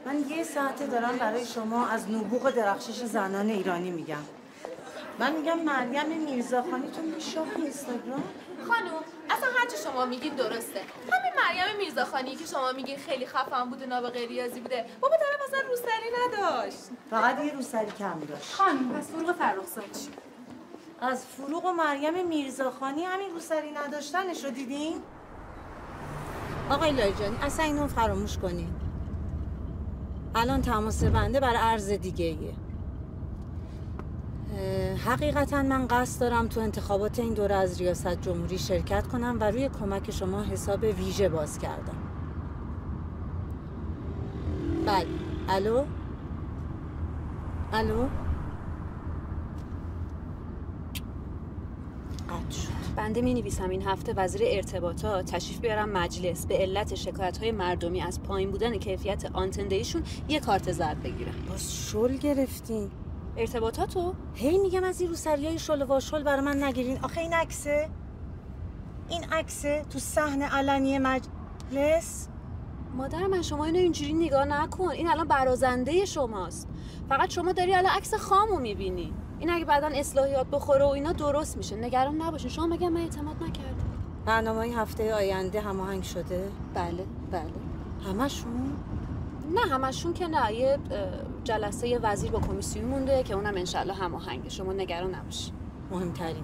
من یه ساعته دارم برای شما از نبوغ درخشش زنان ایرانی میگم. من میگم مریم میرزاخانی تو میشاه اینستاگرام. خانوم اصلا هرچی شما میگید درسته. همین مریم میرزاخانی که شما میگید خیلی خفن بوده، نابغه ریاضی بوده، بابا طرف اصلا روسری نداشت، فقط یه روسری کم داشت. خانوم پس فروغ فرخزاد چی؟ از فروغ و مریم میرزاخانی همین روسری نداشتنش رو دیدین؟ آقای لاریجانی اصلا اینو فراموش کنین. الان تماس بنده برای عرض دیگه ایه. حقیقتا من قصد دارم تو انتخابات این دوره از ریاست جمهوری شرکت کنم و روی کمک شما حساب ویژه باز کردم. بله. الو؟ الو؟ قطع شد. بنده می نویسم این هفته وزیر ارتباطات تشریف بیارم مجلس به علت شکایت‌های مردمی از پایین بودن کیفیت آنتنده‌ایشون یه کارت زرد بگیرم. باز شل گرفتین. ارتباطاتو؟ هی میگم از این روسریای شل و واشل برای من نگیرین. آخه این عکسه؟ این عکسه تو صحن علنی مجلس؟ مادر من شما اینو اینجوری نگاه نکن. این الان برازنده شماست. فقط شما داری الان عکس خامو میبینی. این اگه بعداً اصلاحیات بخوره و اینا درست میشه. نگران نباشین. شما مگه من اعتماد نکردم؟ برنامه‌های هفته آینده هماهنگ شده؟ بله. همشون؟ نه همشون که نه. یه جلسه وزیر با کمیسیون مونده که اونم انشالله هماهنگه. شما نگران نباشین. مهمترینش.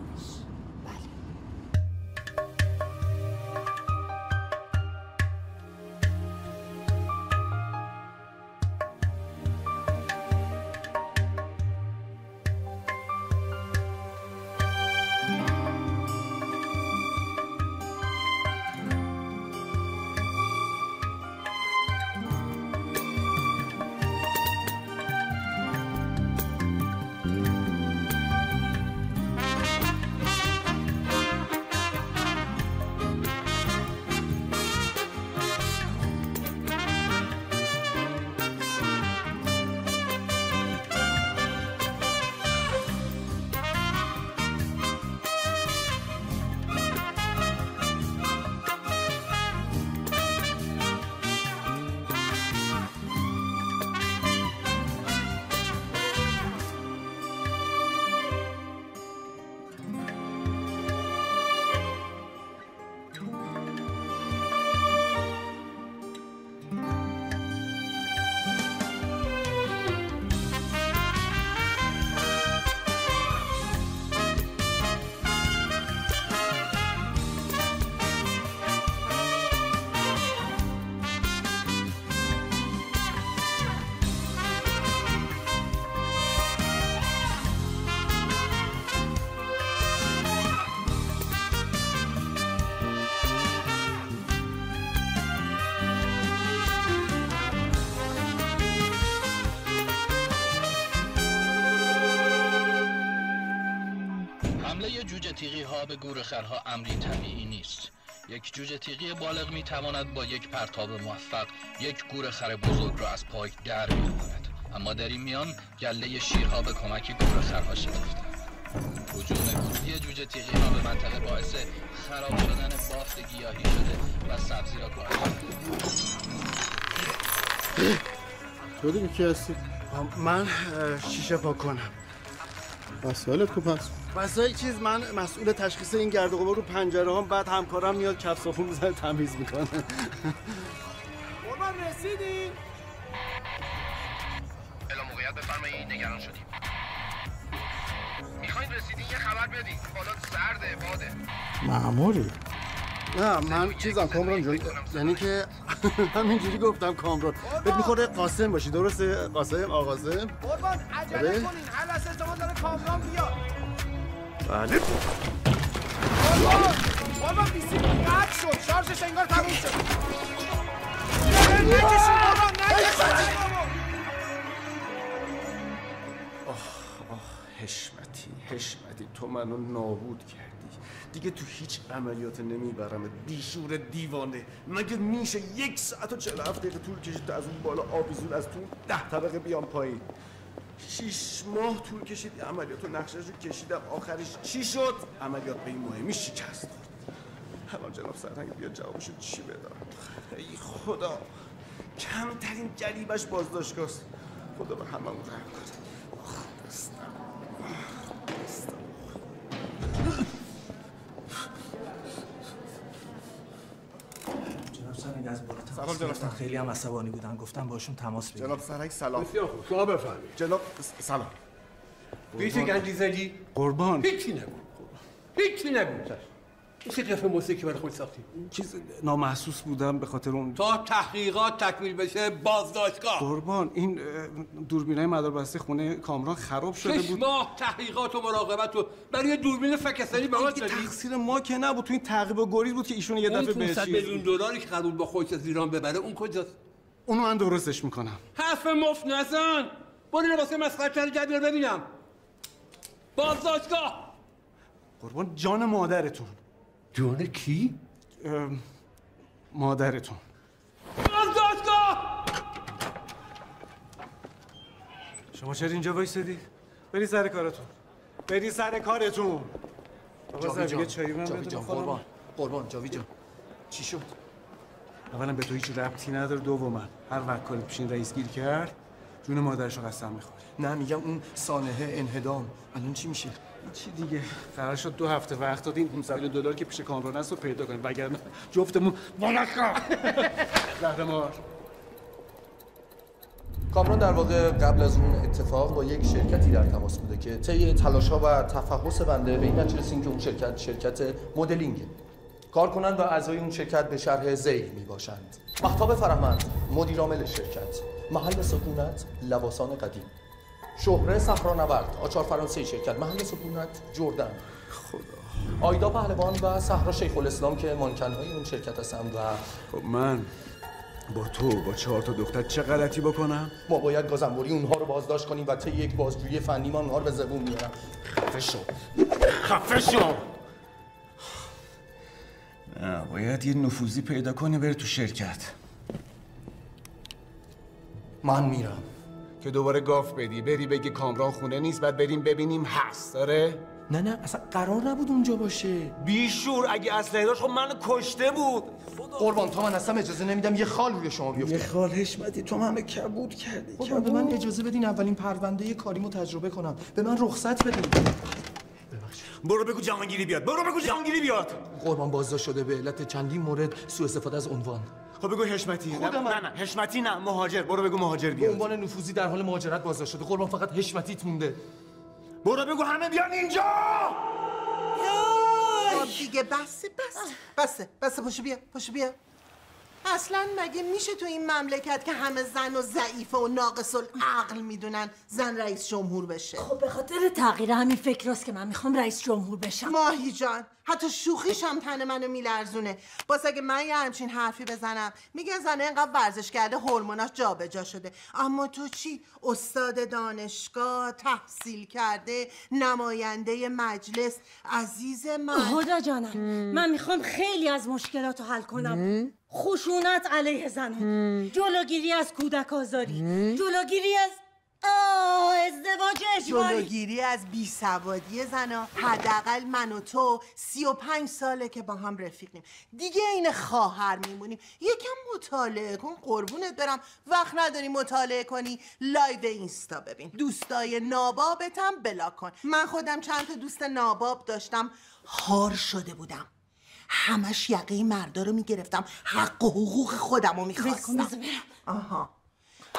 جوجه تیغی ها به گورخرها امری طبیعی نیست. یک جوجه تیغی بالغ می تواند با یک پرتاب موفق یک گورخر بزرگ را از پای در بیاورد. اما در این میان گله شیرها به کمک گورخرها شتافتند. هجوم گروهی جوجه تیغی ها به منطقه باعث خراب شدن بافت گیاهی شده و سبزی را کاهش داده. تو دیگه کی هستی؟ من شیشه پاک کنم. وسایلت کو پس؟ وسایل چیز، من مسئول تشخیص این گرد و غبار رو پنجره هم، بعد همکارم میاد کف صافون میزنه تمیز میکنه. قربان رسیدی؟ اعلام موقعیت بفرمایید، نگران شدیم. میخواین رسیدین یه خبر بدین. بالا سرده باده. مأموری؟ نه من چیزم کامران جون، یعنی که همینجوری گفتم کامران. بهت میخوره قاسم باشی، درسته؟ قاسم آقاسم؟ قربان عجله کنین، هر لحظه شما داره کامران بیاد. بله. قربان بیسی قطع شد، شارژش انگار تموم شد. نکشین قربان، نکشین. حشمتی تو منو نابود کردی. دیگه تو هیچ عملیات نمیبرمت، بیشور دیوانه. مگه میشه 1 ساعت و 47 دقیقه طول کشید تا از اون بالا آویزون از تو 10 طبقه بیام پایین؟ 6 ماه طول کشید عملیات و نقشه‌شو کشیدم، آخرش چی شد؟ عملیات به این مهمی شکست خورد. الان جناب سرهنگ بیاد جوابشو چی بدم؟ ای خدا، کمترین جریبش بازداشتگاه است. خدا به هممون رحم کنه. سرنگ از بالا تماس گرفتن، خیلی هم عصبانی بودن، گفتم باشون تماس بگیرید. جناب سرنگ سلام. بسیار خوب، شما بفرمایید. جناب سلام. هیچی گنجی زدی؟ قربان هیچی نگو. هیچی نگو. این چه قسم موسیقی برای خود ساختی؟ چیز نامحسوس بودم به خاطر اون. تا تحقیقات تکمیل بشه بازداشتگاه. قربان این دوربینای مداربسته خونه کامران خراب شده بود. 6 ماه تحقیقات و مراقبت و برای دوربین فکستانی به ما دادی؟ تقصیر ما که نبود، تو این تعقیب و گریز بود که ایشون یه دفعه به 500 میلیون دلاری که قرار با خودش از ایران ببره اون کجاست؟ اونو من درستش میکنم. حرف مفت نزن. برو لباس مسخره کرده جد بیار ببینم. بازداشتگاه. قربان جان مادرتون. جان کی؟ مادرتون. بازداشتگاه. شما چرا اینجا وایسادی؟ بری سر کارتون. بری سر کارتون. جاوید جان، قربان جاوید جان. چی شد؟ اولا به تو هیچ ربطی نداره، دوما هر وقت کاری پیشین رئیس گیر کرد جون مادرشو قسم میخوره. نه میگم اون سانحه انهدام الان چی میشه؟ چی دیگه؟ قرار شد 2 هفته وقت دادیم 500 میلیون دلار که پیش کامران است رو پیدا کنیم، وگرنه جفتمون والاشا زهرمار. کامران در واقع قبل از اون اتفاق با یک شرکتی در تماس بوده که طی تلاش‌ها و تفحص بنده به این نتیجه رسیدیم که اون شرکت مدلینگه. کارکنان و اعضای اون شرکت به شرح ذیل میباشند: مهتاب فرهمند مدیر عامل شرکت، محل سکونت لواسان قدیم، شهره صحرانورد آچار فرانسه شرکت، محل سکونت جردن، خدا، آیدا پهلوان و صحرا شیخ الاسلام که مانکن‌های اون شرکت هستند. و خب من با تو با 4 تا دختر چه غلطی بکنم؟ ما باید گازنبوری اونها رو بازداشت کنیم و طی یک بازجویی فنی ما اونها رو به زبون میارم. خفه شو. نه باید یه نفوذی پیدا کنی بری تو شرکت. من میرم که دوباره گاف بدی بری بگی کامران خونه نیست، بعد بریم ببینیم هست. داره؟ نه اصلا قرار نبود اونجا باشه. بیشور اگه اسلحه داشت خب منو کشته بود. قربان تا من اصلا اجازه نمیدم یه خال روی شما بیفته. یه خال حشمتی تو منو کبود کردی. قربان به من اجازه بدین اولین پرونده کاریمو تجربه کنم. به من رخصت بدین. برو بگو جهانگیری بیاد. برو بگو جهانگیری بیاد. قربان بازداشت شده به علت چندین مورد سوء استفاده از عنوان. خب بگو حشمتی. نه حشمتی نه، مهاجر. برو بگو مهاجر بیاد. به عنوان نفوذی در حال مهاجرت بازداشت شده. قربان فقط حشمتیت مونده. برو بگو همه بیان اینجا. دیگه بسه پاشو بیا. اصلا مگه میشه تو این مملکت که همه زن و ضعیفه و ناقص العقل میدونن زن رئیس جمهور بشه؟ خب به خاطر تغییر همین فکراست که من میخوام رئیس جمهور بشم. ماهی جان حتی شوخیش هم تن منو میلرزونه. باز اگه من یه همچین حرفی بزنم میگن زنه اینقدر ورزش کرده هورموناش جابجا شده. اما تو چی؟ استاد دانشگاه، تحصیل کرده، نماینده مجلس. عزیز من خدا جانم من میخوام خیلی از مشکلات رو حل کنم. خشونت علیه زنان، جلوگیری از کودک آزاری، جلوگیری از ازدواج اجباری، جلوگیری از بیسوادی زنا. حداقل من و تو 35 ساله که با هم رفیقیم، دیگه این خواهر میمونیم. یکم مطالعه کن قربونت برم. وقت نداری مطالعه کنی؟ لایو اینستا ببین، دوستای نابابتم بلاک کن. من خودم چند تا دوست ناباب داشتم، هار شده بودم، همش یقه مردا رو میگرفتم، حق و حقوق خودم رو میخواستم. آها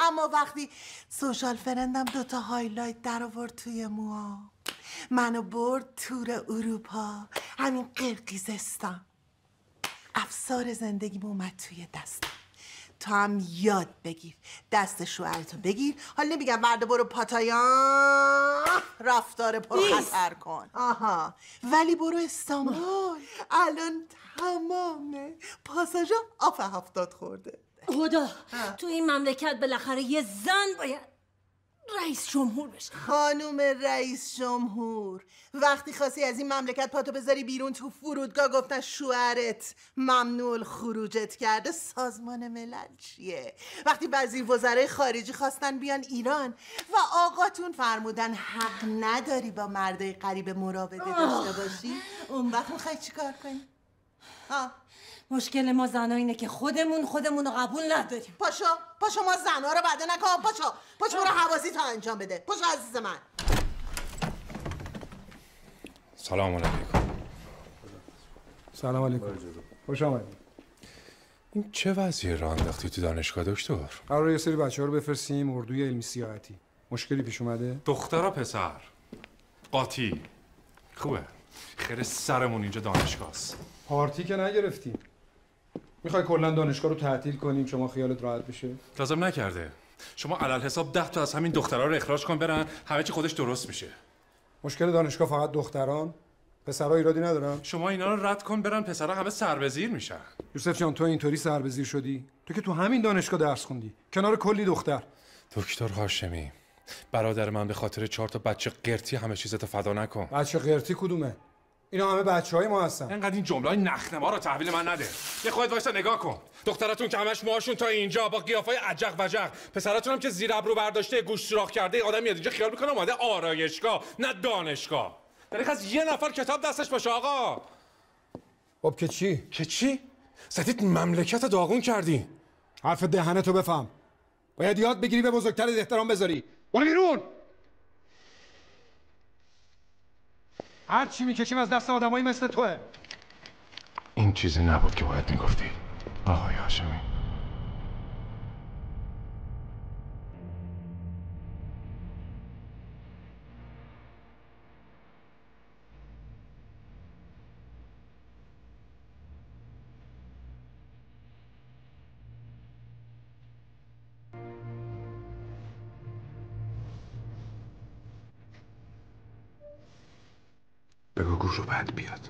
اما وقتی سوشال فرندم 2 تا هایلایت در آورد توی موها، منو برد تور اروپا، همین قرقیزستان، افسار زندگیم اومد توی دستم. تو هم یاد بگیر، دست شوهرتو بگیر. حالا نمیگم مرد برو پاتایا رفتار پرخطر کن، آها، ولی برو استانبول. الان تمامه پاساژا آف 70 خورده. خدا تو این مملکت بالاخره یه زن باید رئیس جمهور بشه. خانوم رئیس جمهور، وقتی خواستی از این مملکت پاتو بذاری بیرون تو فرودگاه گفتن شوهرت ممنوع خروجت کرده. سازمان ملل چیه؟ وقتی وزیر وزرای خارجی خواستن بیان ایران و آقاتون فرمودن حق نداری با مردای غریب مراوده داشته باشی، اون وقت میخوای چی کار کنی؟ مشکل ما زنا اینه که خودمون رو قبول نداریم. پاشو ما زنا رو بعد نکن. پاشو برو حواسی تا انجام بده. پاشو عزیز من. سلام علیکم. سلام علیکم. خوش آمدید. این چه وضعیه راه انداختی تو دانشگاه دکتر؟ قراره یه سری بچه‌ها رو بفرستیم اردوی علمی سیاحتی. مشکلی پیش اومده؟ دخترا پسر؟ قاطی. خوبه. خیر سرمون اینجا دانشگاهست. پارتی که نگرفتیم. میخوای کلا دانشگاه رو تعطیل کنیم شما خیالت راحت بشه؟ لازم نکرده. شما علل حساب 10 تا از همین دخترا رو اخراج کن برن، همه چی خودش درست میشه. مشکل دانشگاه فقط دختران؟ پسرها ایرادی ندارن؟ شما اینا رو رد کن برن، پسرها همه سربزیر میشن. یوسف جان تو اینطوری سربزیر شدی؟ تو که تو همین دانشگاه درس خوندی، کنار کلی دختر. دکتر هاشمی، برادر من به خاطر 4 تا بچه قرتی همه چیزتو فدا نکن. بچه قرتی کدومه؟ اینا همه بچهای ما هستن. اینقدر این جمله‌های نخنما رو تحویل من نده. یه خودت وایسا نگاه کن. دختراتون که همش موهاشون تا اینجا با قیافای عجق وجق، پسراتون هم که زیر ابرو برداشته، گوش سوراخ کرده، آدم میاد اینجا خیال میکنه اومده آرایشگاه، نه دانشگاه. داره از یه نفر کتاب دستش باشه آقا. خب که چی؟ که چی؟ زدید مملکت داغون کردی. حرف دهنتو بفهم. باید یاد بگیری به بزرگترت احترام بذاری. برو بیرون. هر چی میکشیم از دست آدمایی مثل توه. این چیزی نبود که باید میگفتی آقای هاشمی. بگو گوشو بعد بیاد.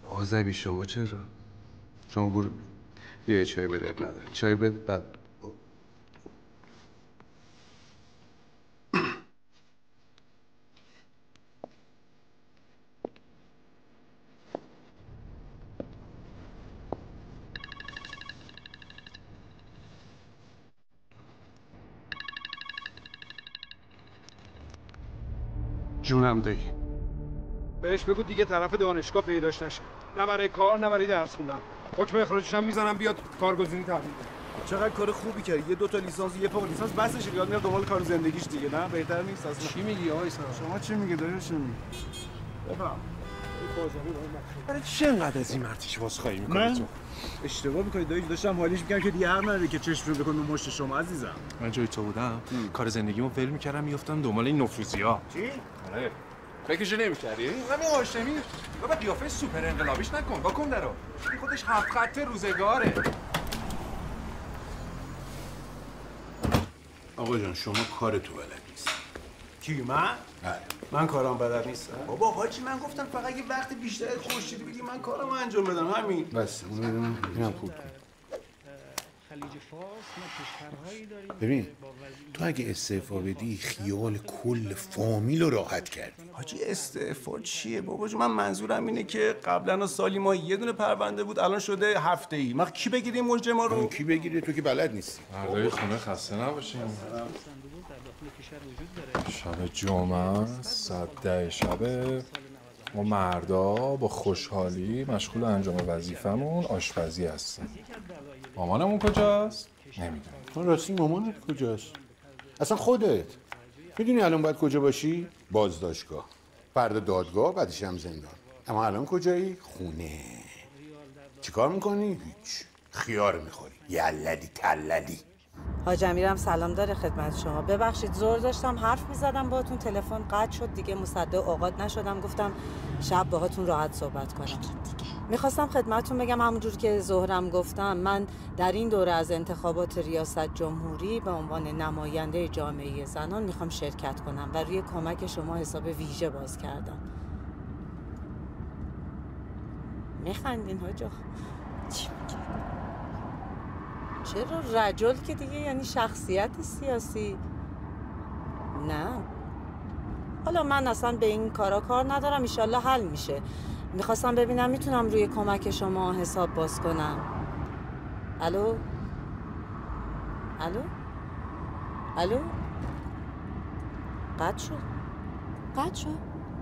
آذبی شما چرا؟ شما برو بیا چای بده نداره. چای بده بعد جونم دایی. بهش بگو دیگه طرف دانشگاه پیداش نشه. نه برای کار نه برای درس خوندن. حکم اخراجش هم میزنم بیاد کارگزینی تحویل بده. چقدر کار خوبی کردی. یه 2 تا لیسانس یه فوق لیسانس بسش یاد میاد دنبال کار زندگیش دیگه. نه بهتر نیست اصلا. چی میگی آقای سلام؟ شما چی میگی داداش؟ بفهم. برای چی انقدر از این مرتیش واسخایی میکنی تو؟ اشتباه میکنی دایی. داشتم حالیش میگم که دیگه حق نداره که چشم رو بکنم رو مشت شما عزیزم. من جای تو بودم کار زندگیمو ول میکردم میافتم دنبال این نفوذی‌ها. چی؟ آره. فکرش نمی‌کردی؟ همین هاشمی بابا قیافه سوپر انقلابیش نکن. واکن درو. این خودش 7 خط روزگاره. آقا جان شما کار تو بلد نیست. کی من؟ من کارم بلد نیستم. بابا حاجی من گفتم فقط یه وقت بیشتر خورشیدی بگی من کارمو انجام بدم همین. بس اونو بدم اینم خوب کن. ببین تو اگه استعفا بدی خیال کل فامیل رو راحت کردی. حاجی استعفا چیه بابا جون؟ من منظورم اینه که قبلا سالی ما یه دونه پرونده بود الان شده هفته‌ای. ما کی بگیره مجرما رو؟ کی بگیره؟ تو که بلد نیستی. مردای خونه خسته نباشین. شب جمعه ساعت 10 شبه ما مردا با خوشحالی مشغول انجام وظیفمون آشپزی هستیم. مامانمون کجاست؟ نمیدونم. راستی مامانت کجاست؟ اصلا خودت میدونی الان باید کجا باشی؟ بازداشتگاه. فردا دادگاه، بعدش هم زندان. اما الان کجایی؟ خونه. چیکار میکنی؟ هیچ. خیار میخوری. یلدی تلدی. حاج امیرم سلام داره خدمت شما. ببخشید زور داشتم حرف میزدم باهاتون، تلفن قطع شد دیگه، مصدق اوقات نشدم، گفتم شب باهاتون راحت صحبت کنم. میخواستم خدمتتون بگم همونجور که ظهرم گفتم من در این دوره از انتخابات ریاست جمهوری به عنوان نماینده جامعه زنان میخوام شرکت کنم و روی کمک شما حساب ویژه باز کردم. میخندین حاجا؟ چی میگی؟ چرا رجل که دیگه یعنی شخصیت سیاسی؟ نه حالا من اصلا به این کارا کار ندارم، ایشالله حل میشه. میخواستم ببینم میتونم روی کمک شما حساب باز کنم. الو الو الو قطع شد. قطع شد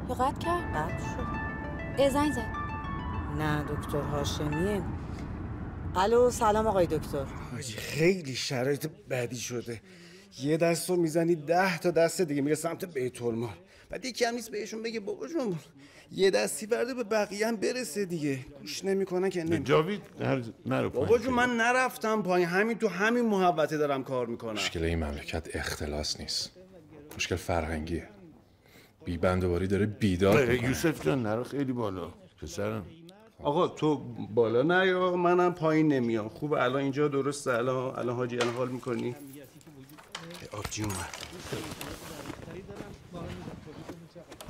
یا قطع کرد؟ قطع شد. زنگ زد. نه دکتر هاشمیه. الو سلام آقای دکتر. حاجی خیلی شرایط بدی شده. یه دست رو میزنی 10 تا دست دیگه میره سمت بیت المال. بعد یکی هم نیست بهشون بگه بابا جون یه دستی برده به بقیه هم برسه دیگه. گوش نمیکنن که نمی. جاوید نرو بابا جون من نرفتم پایین، همین تو همین محوطه دارم کار میکنم. مشکل این مملکت اختلاس نیست، مشکل فرهنگیه. بی بندوباری داره بیدار میکنه. یوسف جان نرو خیلی بالا پسرم. آقا تو بالا نیا، منم پایین نمیام. خوبه الان اینجا درسته؟ الان حاجی الان حال میکنی؟ آبجی اومد.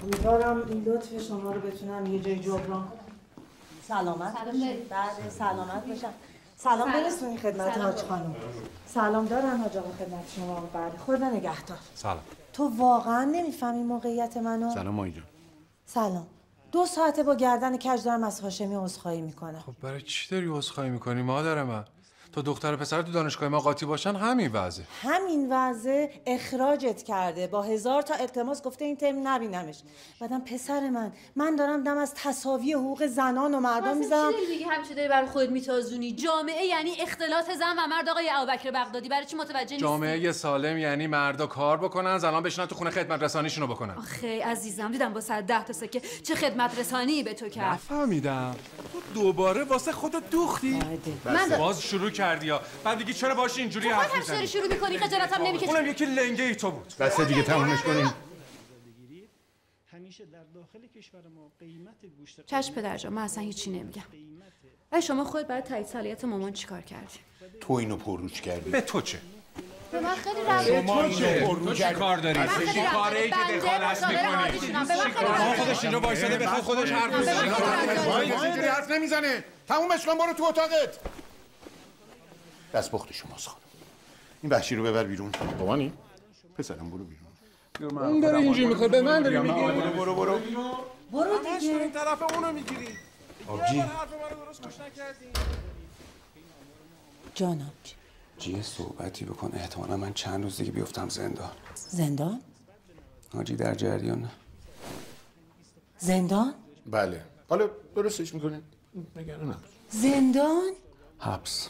امیدوارم این لطف شما رو بتونم یه جای جبران کنم. سلامت باشید. بله سلامت باشم. سلام برسونی خدمت حاج خانم. سلام دارن حاج آقا خدمت شما. بله خدا نگهدار. سلام. تو واقعا نمیفهمی موقعیت منو؟ سلام مایی جان. سلام. 2 ساعته با گردن کج دارم از هاشمی عذرخواهی میکنم. خب برای چی داری عذرخواهی میکنی مادر من؟ تا دختر و پسر تو دانشگاه ما قاطی باشن همین وضعه. همین وضعه اخراجت کرده با 1000 تا التماس گفته این ترم نبینمش. بعدم پسر من دارم دم از تساوی حقوق زنان و مردان میزنم. چی دیگه همیشه داری برای خودت میتازونی؟ جامعه یعنی اختلاط زن و مرد. آقای ابوبکر بغدادی برای چی متوجه نیستی؟ جامعه سالم یعنی مردا کار بکنن، زنان بشینن تو خونه خدمت رسانیشونو بکنن. آخه عزیزم دیدم با 110 تا سکه چه خدمت رسانی به تو کرد. نفهمیدم. تو دوباره واسه خودت دوختی؟ من باز شروع کردی ها. بعد دیگه چرا باش اینجوری حرف میزنی؟ داری شروع می‌کنی خجالتم نمی‌کشه. اونم یکی لنگه ای تو بود. بس دیگه تمومش کنیم. همیشه در داخل کشور ما قیمت گوشت چشم پدرجان من اصلا هیچی نمیگم. ای شما خودت برای تایید صلاحیت مامان چیکار کردی؟ تو اینو پرروش کردی. به تو چه؟ به من خیلی رفت. شما اینو چی کار داری؟ چی کاری که دخالت می‌کنی؟ ما خودش اینجا وایساده بخواد خودش حرف بزنه. وای اینجوری حرف نمیزنه. تمومش کن برو تو اتاقت. دستپخت شماست خانم. این وحشی رو ببر بیرون. بابانی پسرم برو بیرون. اون داره اینجوری میخواد به من داری میگی؟ برو دیگه. این طرف اونو میگیری. آبجی. حرف منو درست گوش نکردی. جانم جیه صحبتی بکن. احتمالا من چند روز دیگه بیفتم زندان. زندان؟ حاجی در جریان. زندان؟ بله. حالا درستش میکنه. نگران نباش. زندان؟ حبس.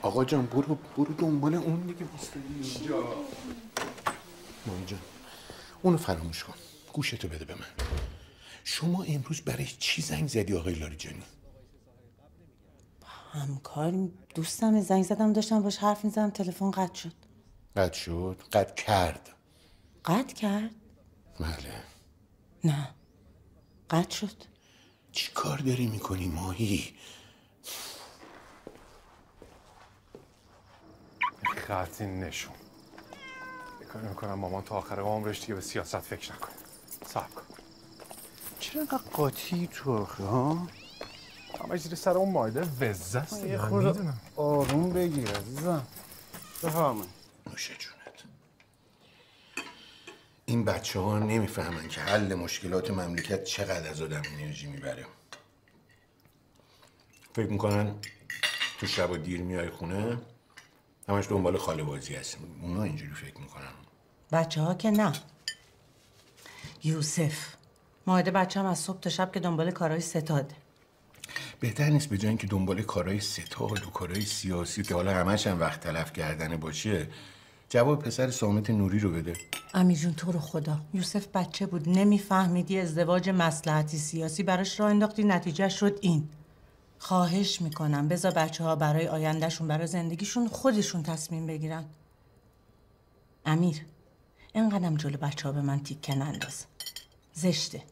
آقا جان برو دنبال اون دیگه اینجا. مامی جان اونو فراموش کن. گوشتو بده به من. شما امروز برای چی زنگ زدی آقای لاریجانی؟ همکار دوستم زنگ زدم داشتم باش حرف میزدم تلفن قطع شد. قطع شد؟ قطع کرد. قطع کرد؟ بله. نه قطع شد. چی کار داری میکنی ماهی؟ خطی نشون. کاری میکنم مامان تا آخر عمرش دیگه به سیاست فکر نکنه. صبر کن. چرا اینقدر قاطی تو آخه ها؟ همه زیر سر اون مایده وزه است دیگه. من میدونم. آروم بگیر عزیزم. بفرمایید. نوش جونت. این بچه ها نمیفهمن که حل مشکلات مملکت چقدر از آدم انرژی میبره. فکر میکنن تو شب و دیر میای خونه همش دنبال خاله بازی هست. اونا اینجوری فکر میکنن. بچه ها که نه. یوسف ماهده بچه هم از صبح تا شب که دنبال کارهای ستاده. بهتر نیست به جای اینکه دنبال کارهای ستاد و کارهای سیاسی که حالا همش هم وقت تلف کردن باشه جواب پسر سامت نوری رو بده؟ امیر جون تو رو خدا یوسف بچه بود نمیفهمیدی ازدواج مصلحتی سیاسی براش راه انداختی نتیجه شد این. خواهش میکنم بذار بچه ها برای آیندهشون برای زندگیشون خودشون تصمیم بگیرن. امیر اینقدرم جلو بچه ها به من تیکه ننداز. زشته.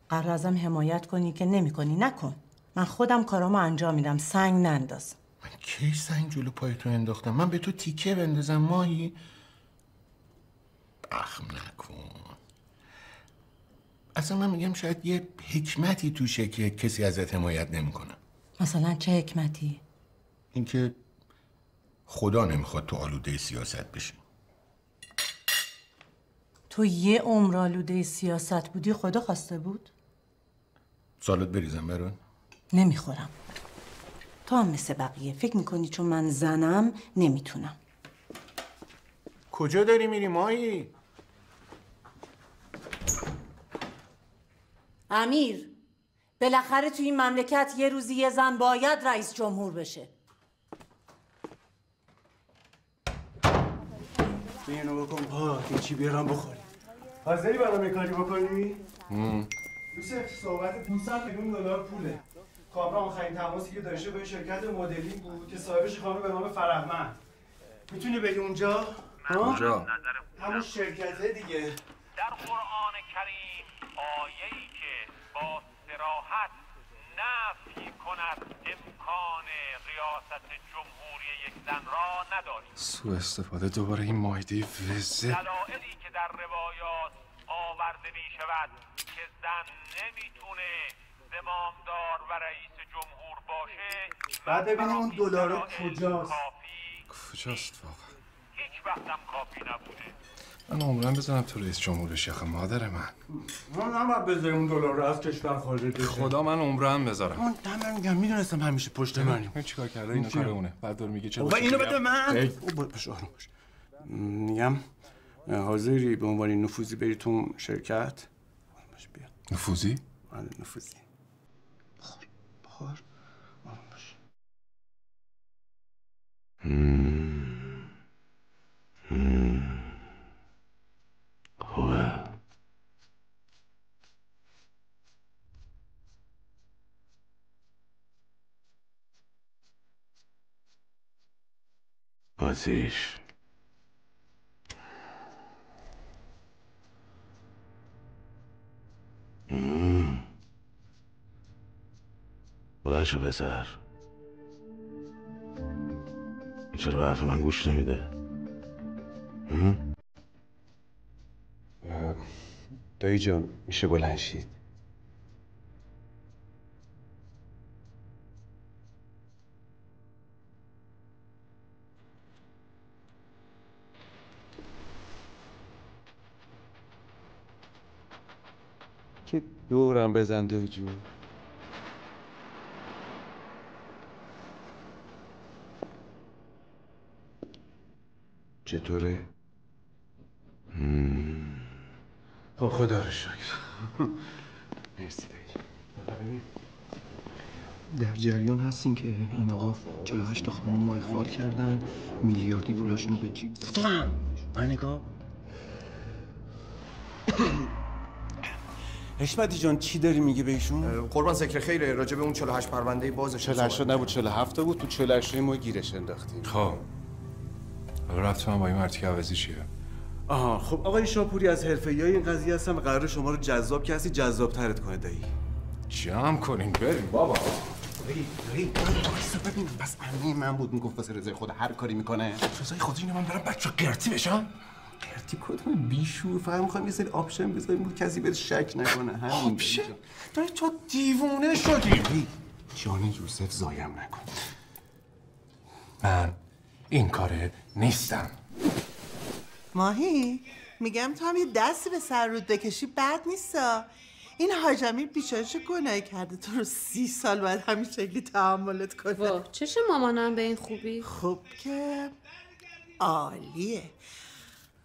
قرار ازم حمایت کنی که نمی کنی نکن. من خودم کارامو انجام میدم سنگ ننداز. من کی سنگ جلو پای تو انداختم؟ من به تو تیکه بندازم ماهی؟ اخم نکن. اصلا من میگم شاید یه حکمتی توشه که کسی ازت حمایت نمیکنه. مثلا چه حکمتی؟ اینکه خدا نمیخواد تو آلوده سیاست بشی. تو یه عمر آلوده سیاست بودی خدا خواسته بود؟ سالت بریزم برات؟ نمیخورم. تو هم مثل بقیه فکر میکنی چون من زنم نمیتونم. کجا داری میری ماهی؟ امیر، بالاخره توی این مملکت یه روزی یه زن باید رئیس جمهور بشه. اینو بکن این چی بیارم بخوری. حاضری برام یه کاری بکنی؟ یوسف صحبت 500 میلیون دلار پوله. کابرا آخرین تماسی که داشته با شرکت مدلینگ بود که صاحبش خانم به نام فرهمند. میتونی بری اونجا؟ کجا؟ همون شرکته دیگه. در قرآن کریم آیه‌ای که با صراحت نفی کند امکان ریاست جمهوری یک زن را نداریم. سوء استفاده دوباره این مایده وزه. دلایلی که در روایات آورده می شود که زن نمیتونه زمامدار و رئیس جمهور باشه. بعد ببینیم اون دلارا کجاست. کجاست واقعا؟ هیچ وقتم کافی نبوده. من عمرم بزنم تو رئیس جمهور بشی آخه مادر من. من نباید بذاری اون دلار رو از کشور خارج بشه. خدا من عمرم بذارم. من دمم میگم میدونستم همیشه پشت منی. من چیکار کرده اینو کار اونه. بعد دور میگه چرا. و اینو بده من. باش آروم باش. میگم حاضری به عنوان نفوذی بری تو شرکت؟ باش بیا. نفوذی؟ آره نفوذی. بخور. آروم باش. خوبه. آتیش بلنشو بزر. چرا به حرف من گوش نمیده؟ دایی جان میشه بلند شید؟ که دورم بزن دایی جون. چطوره؟ خدا رو شکر. مرسی دایی. در جریان هستین که این آقا 48 تا خانم ما اخفال کردن، میلیاردی پولاشونو به جیب دادن. نگاه. حشمتی جان چی داری میگی بهشون؟ قربان ذکر خیره راجع به اون 48 پرونده بازش. 48 نبود 47 بود. تو 48 ما گیرش انداختیم. خب حالا رفت من با این مرتی که عوضی چیه؟ آها خب آقای شاپوری از حرفه‌ای این قضیه هستم و قرار شما رو جذاب که هستی جذاب ترت کنه دایی. جمع کنین بریم بابا. دایی ببین بس امنی من بود میگفت واسه رضای خود هر کاری میکنه. رضای خود اینه من برم بچه قرتی بشم؟ قرتی کدوم بیشور فهم میخوایم یه سری آپشن بذاریم بود کسی بهت شک نکنه. همین آپشن؟ دایی تو دیوونه شدی. جان یوسف زایم نکن. من این کاره نیستم. ماهی میگم تو هم یه دستی به سر رود بکشی بد نیستا. این حاج امیر بیچاره چه گناهی کرده تو رو 30 سال باید همین شکلی تحملت کنه. واه چشه مامانم به این خوبی؟ خوب که عالیه،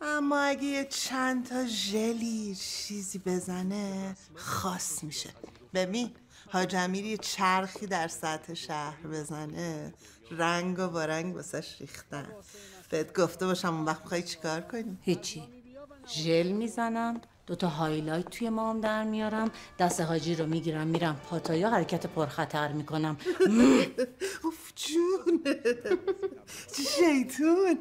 اما اگه یه چند تا ژلی چیزی بزنه خاص میشه. ببین حاج امیر یه چرخی در سطح شهر بزنه رنگ و با رنگ واسش ریختن. بهت گفته باشم اون وقت میخوایی چیکار کنی؟ هیچی، ژل میزنم، 2 تا هایلایت توی مام در میارم، دست حاجی رو میگیرم میرم پاتایا حرکت پرخطر میکنم. اوف جون چه شیطون.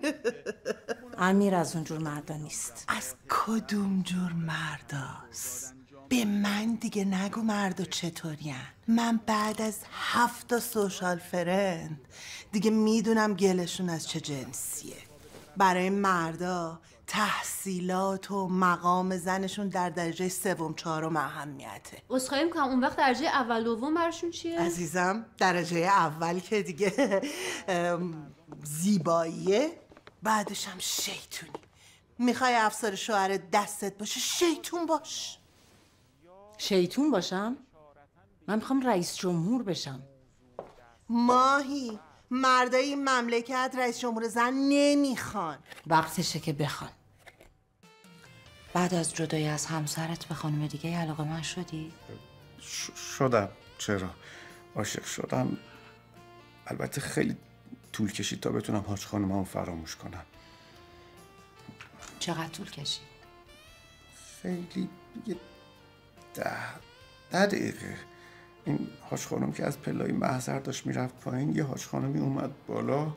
امیر از اونجور مردا نیست. از کدوم جور مرداست؟ به من دیگه نگو مردا چطورین. من بعد از 7 تا سوشال فرند دیگه میدونم گلشون از چه جنسیه. برای مردا تحصیلات و مقام زنشون در درجه 3 و 4 اهمیته. عذرخواهی میکنم اون وقت درجه اول دوم براشون چیه؟ عزیزم درجه اول که دیگه زیباییه، بعدش هم شیطونی. میخوای افسر شوهر دستت باشه شیطون باش. شیطون باشم؟ من میخوام رئیس جمهور بشم. ماهی مردای این مملکت رئیس جمهور زن نمیخوان. وقتشه که بخوان. بعد از جدایی از همسرت به خانم دیگه علاقه من شدی؟ شدم. چرا؟ عاشق شدم. البته خیلی طول کشید تا بتونم حاج خانومم فراموش کنم. چقدر طول کشید؟ خیلی یه 10 دقیقه. این حاج خانم که از پله‌های محضر داشت میرفت پایین، یه حاج خانمی اومد بالا،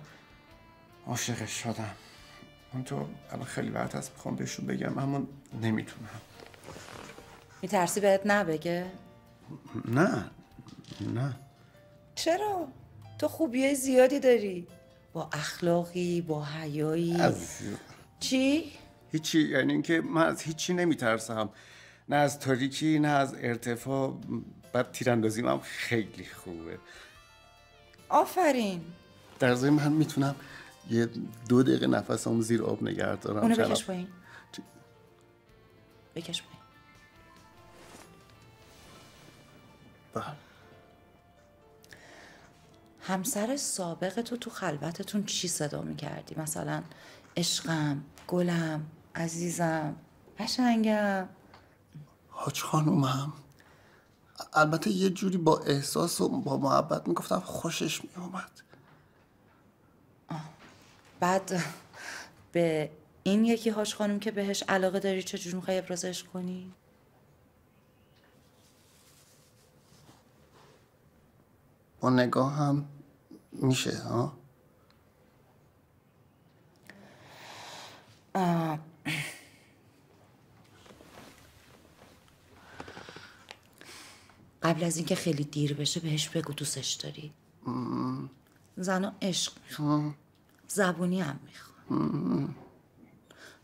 عاشقش شدم. اون تو الان خیلی وقت هست میخوام بهشون بگم اما نمیتونم. میترسی بهت نبگه؟ نه. چرا؟ تو خوبیای زیادی داری. با اخلاقی، با حیایی. چی؟ هیچی، یعنی اینکه من از هیچی نمیترسم. نه از تاریکی، نه از ارتفاع. بعد تیراندازیم هم خیلی خوبه. آفرین. در ضمن من میتونم یه 2 دقیقه نفسم زیر آب نگه دارم. اونو بکش پایین. بکش پایین. بله. همسر سابق تو خلوتتون چی صدا میکردی؟ مثلا عشقم، گلم، عزیزم، قشنگم. حاج خانومم البته یه جوری با احساس و با محبت میگفتم، خوشش میومد. بعد به این یکی حاج خانوم که بهش علاقه داری چجور میخوای ابرازش کنی؟ با نگاه هم میشه ها؟ قبل از اینکه خیلی دیر بشه بهش بگو دوستش داری. زنا عشق میخوان، زبونی هم میخوان،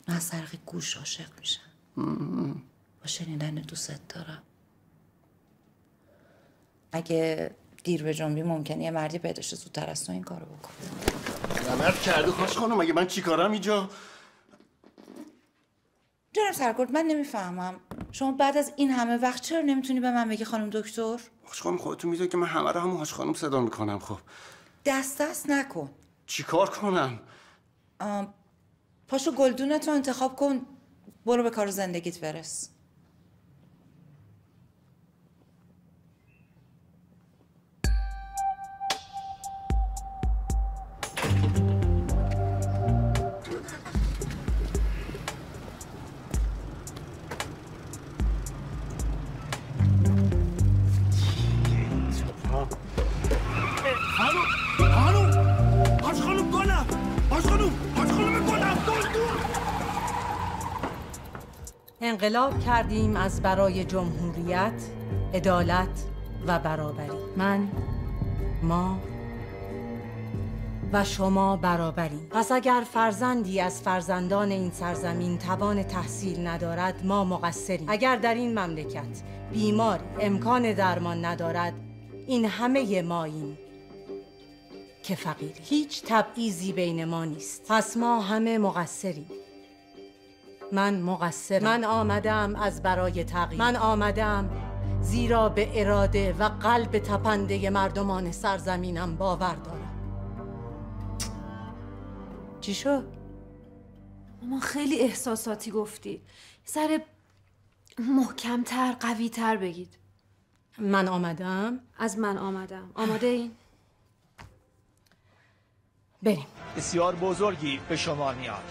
نه از طریق گوش عاشق میشن. با شنیدن دوست دارم. اگه دیر به جنبی ممکنه یه مردی پیداشه زودتر از تو این کارو بکنه. لعنت کرده حاج خانم، مگه من چی کارم اینجا؟ جناب سرکرد من نمیفهمم شما بعد از این همه وقت چرا نمیتونی به من بگی خانم دکتر؟ حاج خانم خودتون میدونی که من همه رو همون حاج خانم صدا میکنم. خب دست نکن. چی کار کنم؟ پاشو گلدونتو انتخاب کن، برو به کار زندگیت برس. انقلاب کردیم از برای جمهوریت، عدالت و برابری. ما و شما برابریم. پس اگر فرزندی از فرزندان این سرزمین توان تحصیل ندارد ما مقصریم. اگر در این مملکت بیماری امکان درمان ندارد این همه ماییم که فقیری. هیچ تبعیضی بین ما نیست. پس ما همه مقصریم. من مقصرم. من آمدم از برای تغییر. من آمدم زیرا به اراده و قلب تپنده مردمان سرزمینم باور دارم. چی شد؟ ماما خیلی احساساتی گفتی. سر محکمتر، قویتر بگید. من آمدم. از من آمدم. آماده این؟ بریم. بسیار بزرگی به شما میاد.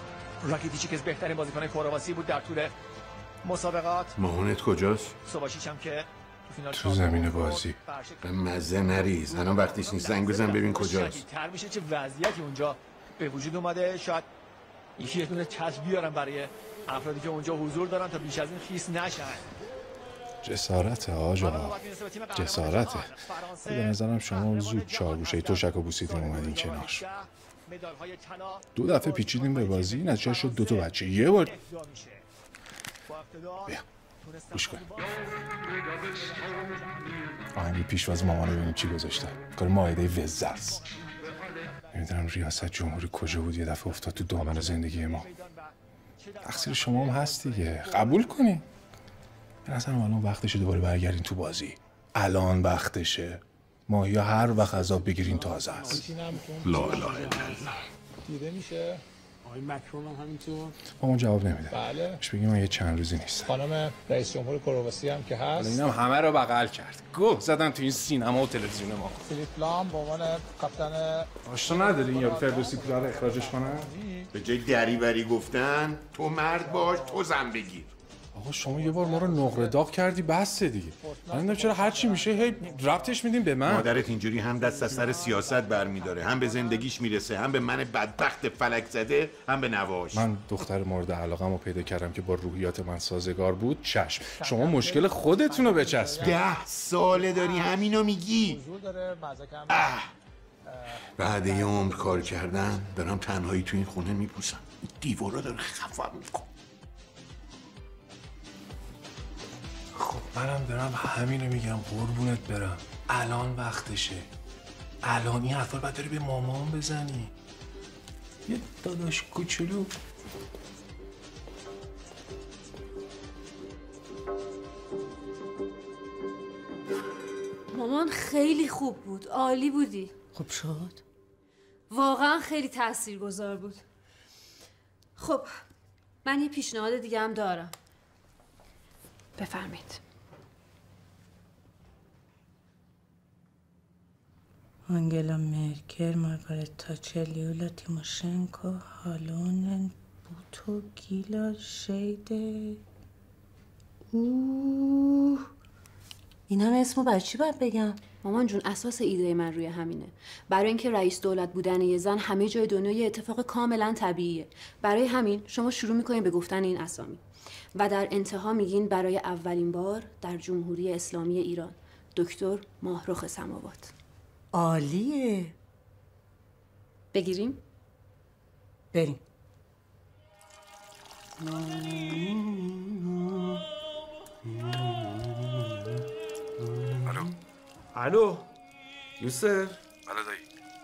راکیتیچی که بهترین بازیکن کرواسی بود در طول مسابقات. ماهونت کجاست؟ سوباشیچ هم که تو زمین بازی. به مزه نریز. الان وقتش نیست. زنگ بزن ببین کجاست. تر میشه چه وضعیتی اونجا به وجود اومده. شاید یه دونه چسب بیارم برای افرادی که اونجا حضور دارن تا بیش از این خیس نشن. جسارته آقا، جسارته. به نظرم شما زود چاگوشه تشک و بوسیدین اومدین کنار. 2 دفعه پیچیدیم به بازی، نتیجه شد 2 تا بچه. یه بار بیا گوش کن. آهنگ پیشواز مامانو ببینیم چی گذاشتن. کار مائده وزه است. نمیدونم ریاست جمهوری کجا بود یه دفعه افتاد تو دامن زندگی ما. تقصیر شما هم هست دیگه، قبول کنی. به نظرم الان وقتشه دوباره برگردین تو بازی. الان وقتشه. ماهیا هر وقت از آب بگیرین تازه است. لا اله الا الله. دیده میشه؟ آقای مکرون هم همینطور. مامان جواب نمیده. بله. بهش بگیم من یه چند روزی نیستم. خانم رئیس جمهور کرواسی هم که هست. اینم همه رو بغل کرد. گوه زدن تو این سینما و تلویزیون ما. فیلیپ لام به عنوان کاپیتان آشنا ندارین یا فردوسی پور رو اخراجش کنن؟ به جای دریوری گفتن تو مرد باش تو زن بگیر. آقا شما یه بار ما رو نقره داغ کردی بسه دیگه. من نمیدونم چرا هر چی میشه هی ربطش میدیم به من. مادرت اینجوری هم دست از سر سیاست برمیداره، هم به زندگیش میرسه، هم به من بدبخت فلک زده، هم به نواش. من دختر مورد علاقه‌مو پیدا کردم که با روحیات من سازگار بود. چشم. شما مشکل خودتون رو بچسبید. 10 ساله داری همینو میگی. بعد یه عمر کار کردن دارم تنهایی تو این خونه میپوسم. این دیوارا داره خفم میکن. خب منم دارم همینو میگم قربونت برم. الان وقتشه. الان این حرفا رو باید داری به مامان بزنی. یه داداش کوچولو. مامان خیلی خوب بود. عالی بودی. خوب شد؟ واقعا خیلی تاثیرگذار بود. خب من یه پیشنهاد دیگه هم دارم. بفرمایید. آنگلا مرکل، مارگارت تاچر، لیولا تیموشنکو، هالونن، بوتو، گیلا، شیده. این همه اسمو برای چی باید بگم؟ مامان جون اساس ایده من روی همینه. برای اینکه رئیس دولت بودن یه زن همه جای دنیا یه اتفاق کاملا طبیعیه. برای همین شما شروع میکنین به گفتن این اسامی و در انتها میگین برای اولین بار در جمهوری اسلامی ایران دکتر ماهرخ سماوات. عالیه. بگیریم؟ بریم. الو یوسف. الو دایی.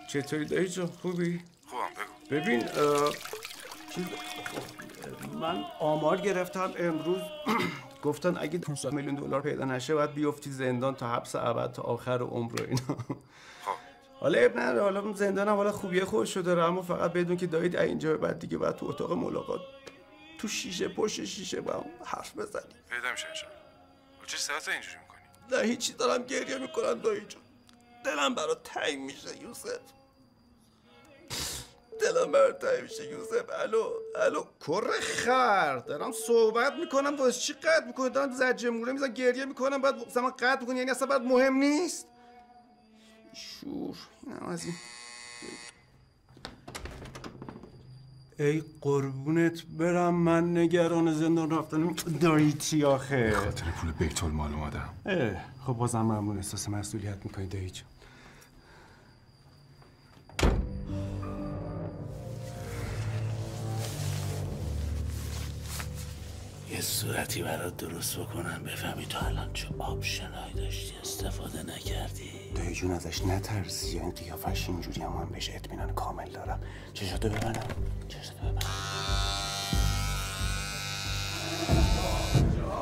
چطوری دایی جان؟ خوبی؟ خوبم بگو. ببین من آمار گرفتم امروز گفتن اگه 500 میلیون دلار پیدا نشه باید بیفتی زندان تا حبس ابد تا آخر عمر و اینا. حالا اب نداره، حالا زندانم حالا خوبیه خودشو داره، اما فقط بدون که دایید اینجا به بعد دیگه باید تو اتاق ملاقات تو شیشه پشت شیشه با هم حرف بزنیم. پیدا میشه انشالله. چه ساعت اینجوری میکنی؟ نه هیچی، دارم گریه میکنم دایی جون. دلم برات تنگ میشه یوسف. دلم برات تنگ میشه یوسف. الو کره خر دارم صحبت میکنم واسه چی قطع میکنی؟ دارم زجه موره میزنم گریه میکنم بعد من قطع میکنی، یعنی اصلا بعد مهم نیست؟ شور اینم از این. ای قربونت برم من نگران زندان رفتنم داییتی آخه. خاطر پول بیت المال اومدم. خب بازم ممنون احساس مسئولیت میکنی دایی جان. یه صورتی برات درست بکنم بفهمی تو الان چه آپشنایی داشتی استفاده نکردی. دایی جون ازش نترسی، این قیافش اینجوری هم من بهش اطمینان کامل دارم. چشاتو ببنم.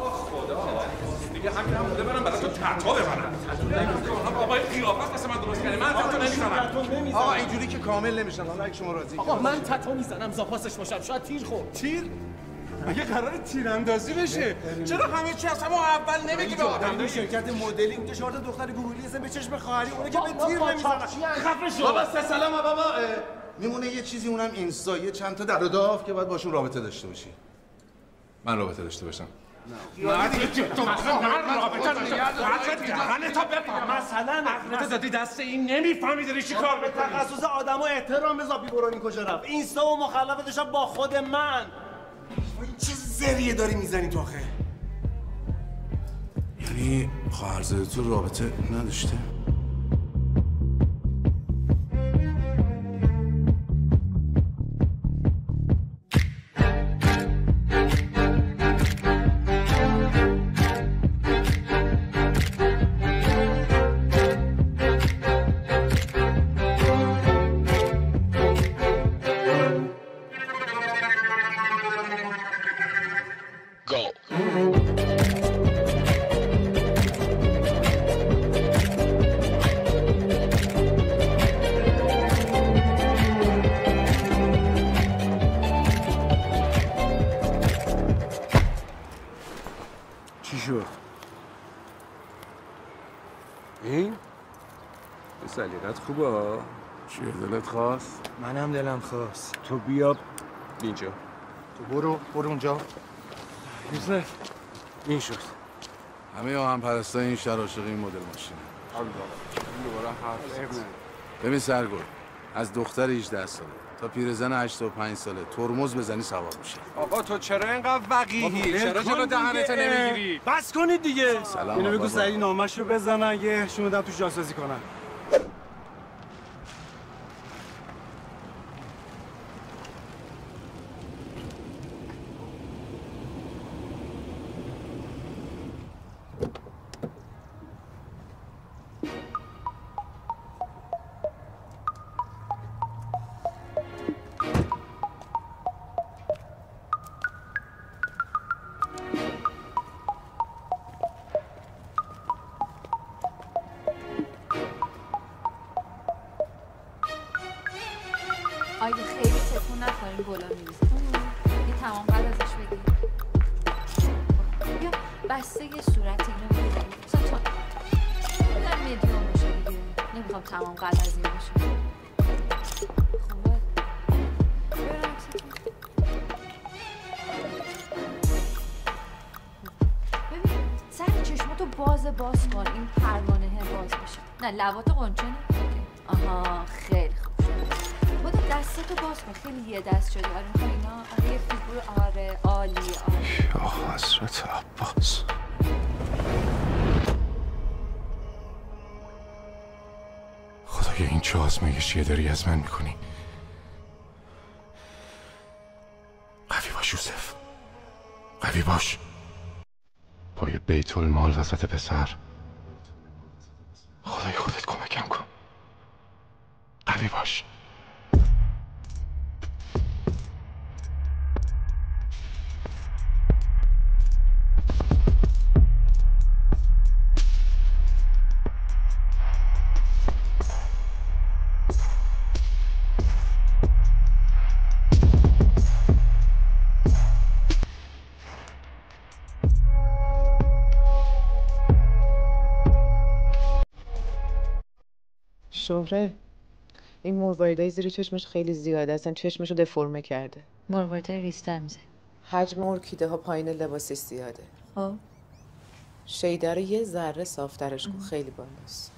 خدا دیگه همین هم بوده برم برای تو ترتا ببرم. آقا این قیافت واسه من درست کردی، من ترتا نمیزنم. آقا اینجوری که کامل نمیشن، حالا اگه شما راضی. آقا من تتا میزنم زاپاسش باشم، شاید تیر خورد. تیر؟ مگه قراره تیراندازی بشه؟ چرا همه چی از همون اول نمیگی به آدم؟ شرکت مدلینگ که 4 تا دختر گوگلی هستن به چشم خواهری، اونه که به تیر نمیزنن. خفه شو. بابا سلام بابا. میمونه یه چیزی اونم اینستا، یه چند تا در و داف که باید باشون رابطه داشته باشی. من رابطه داشته باشم. نه دیگه تو من رابطه مثلا اخلاق دادی دست این نمیفهمی داری چی کار میکنی. تخصص آدمو احترام بذار. بیبرانی کجا رفت؟ اینستا و مخالفه داشتم با خود من. چه زریه داری میزنی تو آخه؟ یعنی خواهرزاده تو رابطه نداشته؟ شد؟ این؟ به سلیقت خوبه ها؟ چیه دلت خواست؟ منم دلم خواست. تو بیا اینجا. تو برو اونجا. یوسف این شد. همه آهن پرستای این شهر عاشق این مدل ماشینه. دوباره حرف ببین سرگل، از دختر 18 ساله تا پیرزن 85 ساله ترمز بزنی سوار میشه. آقا تو چرا اینقدر وقیحی؟ چرا جلو دهنت نمیگیری؟ بس کنید دیگه. سلام. اینو بگو سری نامش رو بزنن یه شونو تو جاسازی کنن. آیده خیلی تکون نخوریم گلا میریزه. یه تمام قد ازش بگیر. یا بسته یه صورت اینو میگیریم. مثلا تو در میدیوم باشه دیگه. نمیخوام تمام قد از این باشه. خوبه. برم سیتون. ببین سر چشماتو باز کن. این پروانه باز بشه. نه لباتو قنچه نمیگه. آها خیلی خوب. خودت دستتو باز کن. خیلی یه دست شدی. آره میخوای اینا آره یه فیگور آره عالی آره. یا حضرت عباس. خدایا این چه آزمایشیه داری از من میکنی؟ قوی باش یوسف، قوی باش. پای بیت المال وسط پسر. خدای خودت کمکم کن. قوی باش. شهره این مرواریدای زیر چشمش خیلی زیاده، اصلا چشمشو دفرمه کرده. مرواریدای ریزتر میزه. حجم ارکیده ها پایین لباسش زیاده. خب شیده رو یه ذره صافترش کن، خیلی بالاست.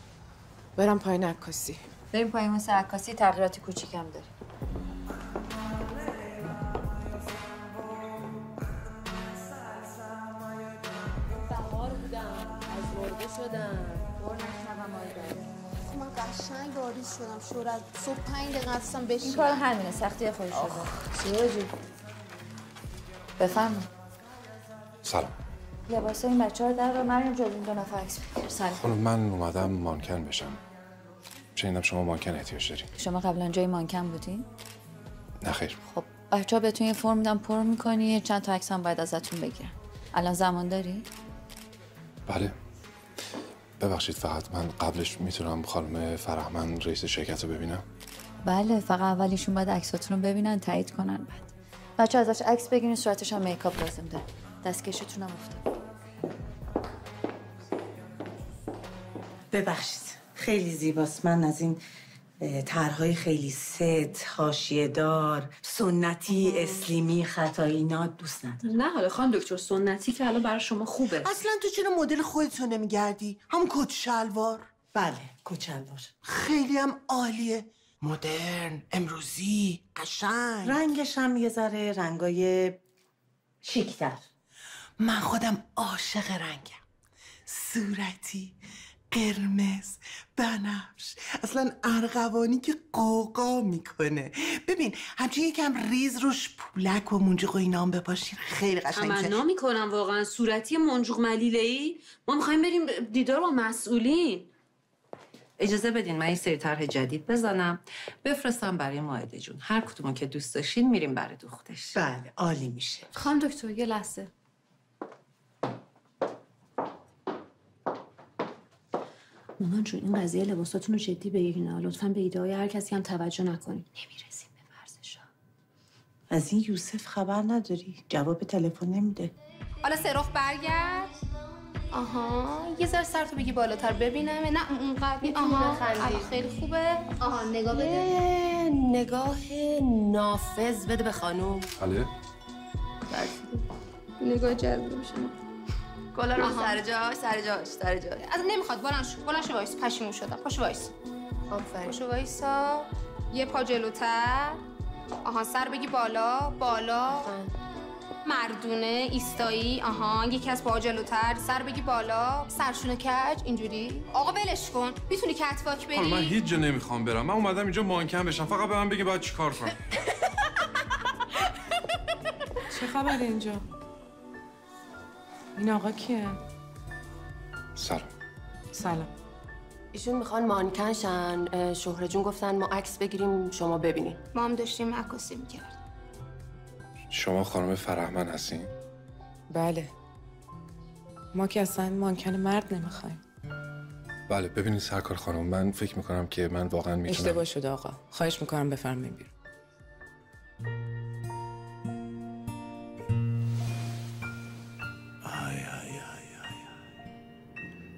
برم پایین عکاسی. بریم پایین واسه عکاسی، تغییرات کوچیکم داریم. بهار بودم از مرده شدم. من قشنگ آریز شدم. شورت صبح 5 دقیقه هستم بشینم. این کار همینه، سختی خودش شده. چیه جو؟ بفرمون. سلام. لباسای این بچه‌ها رو در مریم جلوی این 2 نفر عکس بگیر. سلام. خانم من اومدم مانکن بشم. شنیدم شما مانکن احتیاج دارین. شما قبلا جای مانکن بودین؟ نه خیر. خب بچه‌ها بهتون یه فرم میدم پر می‌کنی، چند تا عکس هم باید ازتون بگیرن. الان زمان داری؟ بله. ببخشید فقط من قبلش میتونم خانم فرهمند رئیس شرکت رو ببینم؟ بله فقط اولیشون باید عکساتون رو ببینن تایید کنن بعد. بچه‌ها ازش عکس بگیرین، صورتش هم میکاپ لازم داره. دستکشتون هم افتاد. ببخشید خیلی زیباست. من از این طرح‌های خیلی ست، حاشیه‌دار، سنتی، اسلیمی، خطایی اینا دوست ندارم. نه حالا خانم دکتر سنتی که الان برای شما خوبه. اصلا تو چرا مدل خودتو نمیگردی؟ هم کت شلوار. بله کت شلوار. خیلی هم عالیه. مدرن، امروزی، قشنگ. رنگش هم یه ذره رنگای شیک‌تر. من خودم عاشق رنگم. صورتی، قرمز، بنفش، اصلا ارغوانی که قوقا میکنه. ببین همچین یکم ریز روش پولک و منجوق و اینا هم بپاشین خیلی قشنگه. تمنا میکنم واقعا. صورتی منجوق ملیله‌ای. ما میخوایم بریم دیدار با مسئولین. اجازه بدین من یه سری طرح جدید بزنم بفرستم برای مائده جون. هر کدومو که دوست داشتین میریم برای دوختش. بله عالی میشه. خانم دکتر یه لحظه. مامان جون این قضیه لباساتون رو جدی بگیرین. لطفاً به ایده های هر کسی هم توجه نکنین. نمیرسیم به ورزشا. از این یوسف خبر نداری؟ جواب تلفن نمیده. حالا سرخ برگرد. آها یه ذره سرتو بگی بالاتر ببینم. نه اونقدر. آها خیلی خوبه. آها نگاه بده. نگاه نافذ بده به خانوم. بله. نگاه جذاب میشه. کلا رو سر جاش. از نمیخواد. بلند شو وایس. پشیمون شدم. پاشو وایس. آفرین. پاشو وایسا. یه پا جلوتر. آها سر بگی بالا. مردونه ایستایی. آها یکی از پاها جلوتر. سر بگی بالا. سرشونه کج. اینجوری. آقا ولش کن. میتونی کتواک بری؟ من هیچ جا نمیخوام برم. من اومدم اینجا مانکن بشم. فقط به من بگی باید چیکار کنم. چه خبره اینجا؟ این آقا کیه؟ سلام. ایشون میخوان مانکن شن. شهره جون گفتن ما عکس بگیریم شما ببینین. ما هم داشتیم عکاسی میکردیم. شما خانم فرهمن هستین؟ بله. ما که اصلا مانکن مرد نمیخوایم. بله ببینید سرکار خانم، من فکر میکنم که من واقعا میتونم. اشتباه شده آقا. خواهش میکنم بفرمایید بیرون.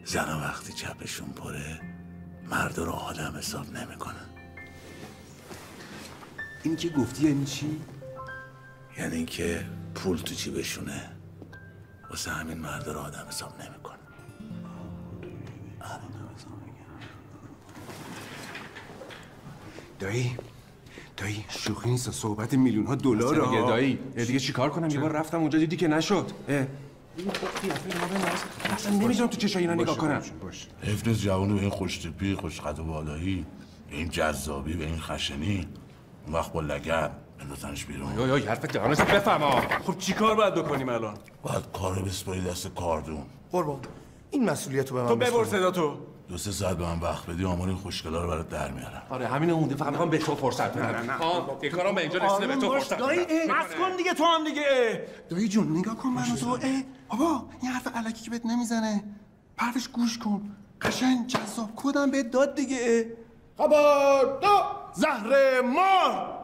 زنها وقتی چپشون پره مرد رو آدم حساب نمیکنن. این که گفتی یعنی چی؟ یعنی اینکه پول تو جیبشونه واسه همین مرد رو آدم حساب نمیکنن. دایی شوخی نیست. صحبت میلیون ها دلار. دیگه دایی دیگه چیکار کنم؟ یه بار رفتم اونجا دیدی که نشد. اصلا نمیدونم تو چشای اینا نگاه کنم. حیف جوانو به این خوشتیپی، خوشقد و بالایی، به این جذابی، به این خشنی، اون وقت با لگد بندازنش بیرون. یا حرف دهانت بفهم. خب چیکار باید بکنیم الان؟ باید کارو بسپاری دست کاردون. قربان این مسئولیت رو به من تو ببر صدا تو. 2-3 ساعت به من وقت بدی آمار این خوشگلا رو برات در میارم. آره همین مونده. فقط میخوام به تو فرصت بدم. این کارام به اینجا رسیده. به تو فرصت بدم. دایی بس کن دیگه. تو هم دیگه. دایی جون نگاه کن منو تو. بابا این حرف الکی که بهت نمیزنه. حرفش گوش کن. قشنگ جذاب کدم بهت داد دیگه. خبردار زهر مار.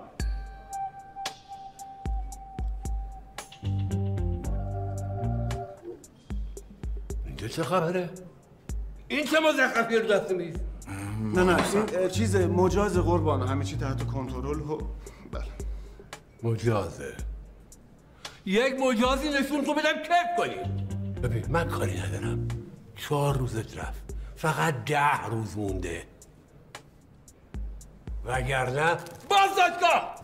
اینجا چه خبره؟ این چه مزخرفی رو دست میز؟ نه این چیز مجاز قربان. همه چی تحت کنترل. بله مجازه. یک مجازی نشون تو بدم کیف کنی. ببین من کاری ندارم. 4 روزت رفت. فقط 10 روز مونده. وگرنه بازداشتگاه.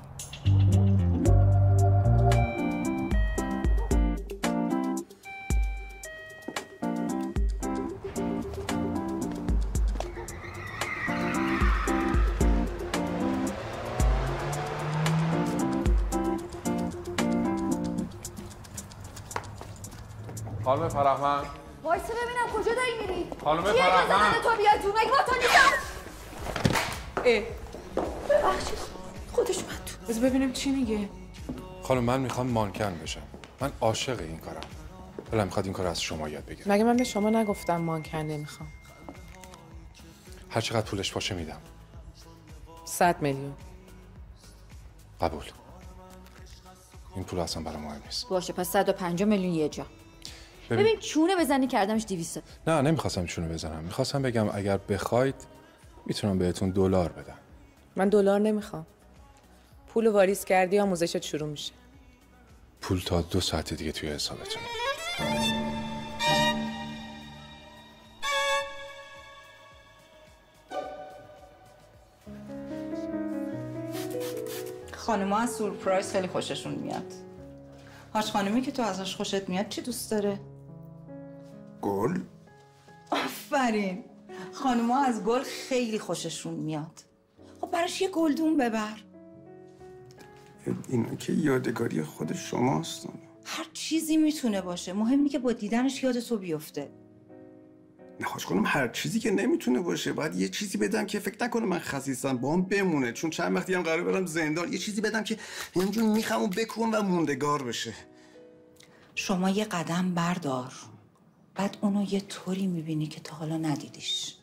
خانم فرهمن. وایسا ببینم کجا داری میری؟ خانم فرهمن. تو بیاد تو مگه با تو نیستم؟ ببخشید خودش اومد تو. بذار ببینم چی میگه. خانم من میخوام مانکن بشم. من عاشق این کارم. دلم میخواد این کار از شما یاد بگیرم. مگه من به شما نگفتم مانکن نمیخوام؟ هر چقدر پولش باشه میدم. 100 میلیون. قبول. این پول اصلا برای مهم نیست. باشه پس 150 میلیون یه جا. ببین چونه بزنی کردمش 200. نه نمیخواستم چونه بزنم. میخواستم بگم اگر بخواید میتونم بهتون دلار بدم. من دلار نمیخوام. پول واریز کردی آموزشت شروع میشه. پول تا 2 ساعت دیگه توی حسابتونه. خانم‌ها از سورپرایز خیلی خوششون میاد. حاج خانمی که تو ازش خوشت میاد چی دوست داره؟ گل؟ آفرین. خانم‌ها از گل خیلی خوششون میاد. خب براش یه گلدون ببر. این که یادگاری خود شماست. هر چیزی میتونه باشه. مهمی که با دیدنش یاد تو بیفته. نه حاج خانم هر چیزی که نمیتونه باشه. باید یه چیزی بدم که فکر نکنه من خسیسم با هم بمونه. چون چند وقتی هم قراره برم زندان. یه چیزی بدم که همینجور میخوام بکن و موندگار بشه. شما یه قدم بردار. بعد اونو یه طوری میبینی که تا حالا ندیدیش.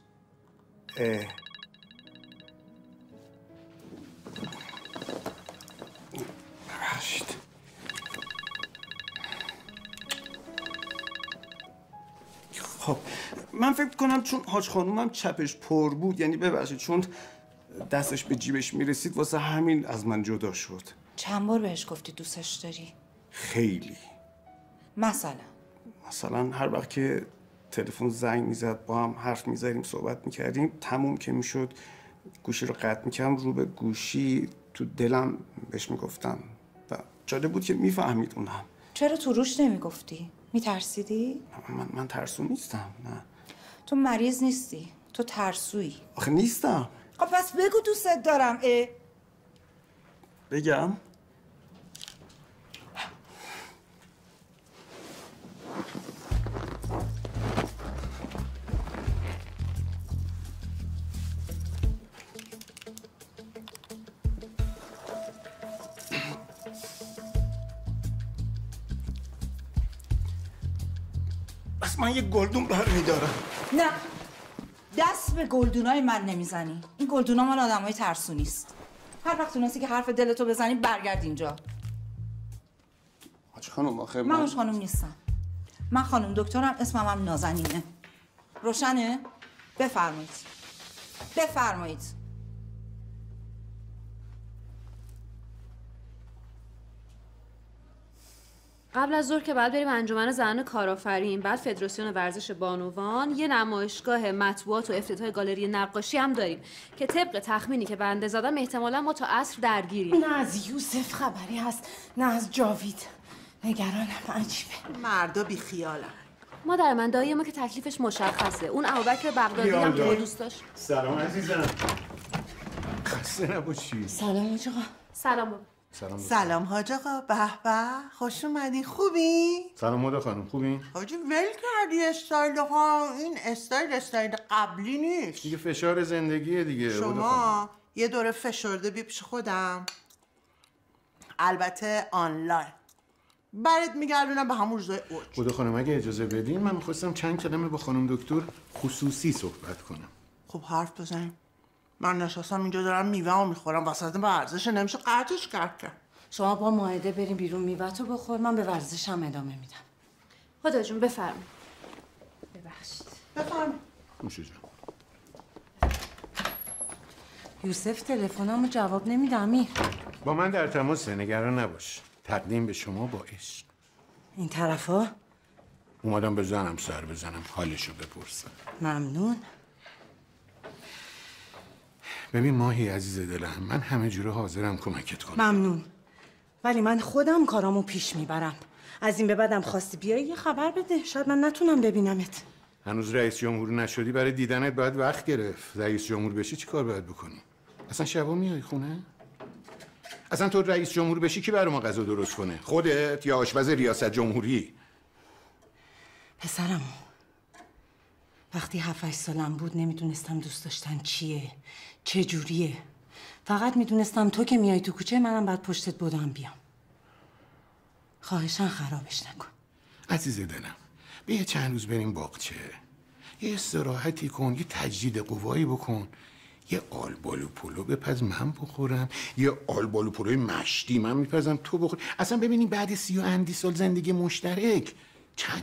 خب من فکر کنم چون حاج خانومم چپش پر بود، یعنی ببخشید چون دستش به جیبش میرسید واسه همین از من جدا شد. چند بار بهش گفتی دوستش داری؟ خیلی. مثلا هر وقت که تلفن زنگ میزد با هم حرف میزدیم صحبت میکردیم، تموم که میشد گوشی رو قطع میکردم، رو به گوشی تو دلم بهش میگفتم و جالب بود که میفهمید اونم. چرا تو روش نمیگفتی؟ میترسیدی؟ من ترسو نیستم. نه تو مریض نیستی، تو ترسویی. آخه نیستم. خب پس بگو دوستت دارم. بگم؟ بس من یه گلدون برمیدارم. نه دست به گلدونای من نمیزنی. این گلدونا مال آدمای ترسو نیست. هر وقت تونستی که حرف دلتو بزنی برگرد اینجا. حاج خانم آخه من حاج خانم نیستم. من خانم دکترم، اسمم هم نازنینه. روشنه؟ بفرمایید. بفرمایید. قبل از ظهر که بعد بریم انجمن زنان کارآفرین، بعد فدراسیون ورزش بانوان، یه نمایشگاه مطبوعات و افتتاح گالری نقاشی هم داریم که طبق تخمینی که بنده زدم احتمالاً ما تا عصر درگیریم. نه از یوسف خبری هست نه از جاوید. نگرانم. عجیبه. مردا بی خیالم. مادر من دایی ما که تکلیفش مشخصه. اون ابوبکر بغدادی هم که دوست داشت. سلام عزیزم. خسته نباشی. سلام حاج آقا. سلام بابا. سلام حاج آقا. به به خوش اومدین. خوبی؟ سلام ماده خانم. خوبین؟ حاجی ول کردی استایل ها. این استایل قبلی نیست. دیگه فشار زندگیه دیگه. شما یه دوره فشرده بیا پیش خودم، البته آنلاین، برات میگردونم به همون روزای اوج. خدا خانم اگه اجازه بدین من میخواستم چند کلمه با خانم دکتر خصوصی صحبت کنم. خب حرف بزنیم. من نشستم اینجا دارم میوه‌مو میخورم، وسط ورزش نمیشه قطعش کرد. شما با مائده بریم بیرون میوه‌تو بخور، من به ورزشم ادامه میدم. خدا جون بفرمایید. ببخشید. بفرمایید. نوشه جان. یوسف تلفنمو جواب نمیده امیر. با من در تماسه، نگران نباش. تقدیم به شما با عشق. این طرفا؟ اومدم به زنم سر بزنم، حالشو بپرسم. ممنون. ببین ماهی عزیز دلم، من همه جوره حاضرم کمکت کنم. ممنون. ولی من خودم کارامو پیش میبرم. از این به بعدم خواستی بیایی یه خبر بده، شاید من نتونم ببینمت. هنوز رئیس جمهور نشدی، برای دیدنت باید وقت گرفت. رئیس جمهور بشی چی کار باید بکنی؟ اصلا شبا میای خونه؟ اصلا تو رئیس جمهور بشی کی برای ما غذا درست کنه؟ خودت یا آشپز ریاست جمهوری؟ پسرم وقتی 7-8 سالم بود نمیدونستم دوست داشتن چیه، چه جوریه. فقط میدونستم تو که میای تو کوچه منم بعد پشتت بودم بیام. خواهشاً خرابش نکن. عزیز دلم بیا چند روز بریم باغچه، یه استراحتی کن، یه تجدید قوایی بکن، یه آلبالو پلو بپز من بخورم، یه آلبالو پلوی مشتی من میپزم تو بخور. اصلا ببینیم بعد 30 و اندی سال زندگی مشترک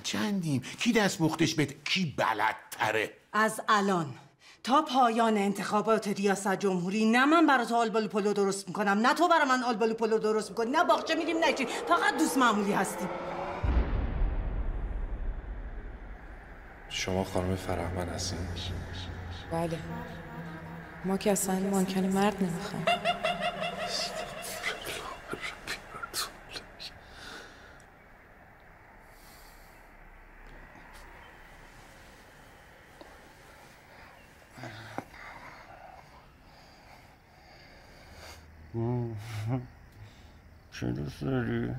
چندیم، کی دست بختش بهت، کی بلدتره. از الان تا پایان انتخابات ریاست جمهوری نه من برای تو آلبالو پلو درست میکنم، نه تو برای من آلبالو پلو درست میکنی، نه باغچه میریم نه چی، فقط دوست معمولی هستیم. شما خانم فرهمن هستین؟ بله. ما که اصلا مانکن مرد نمیخوایم. چه دوست داری؟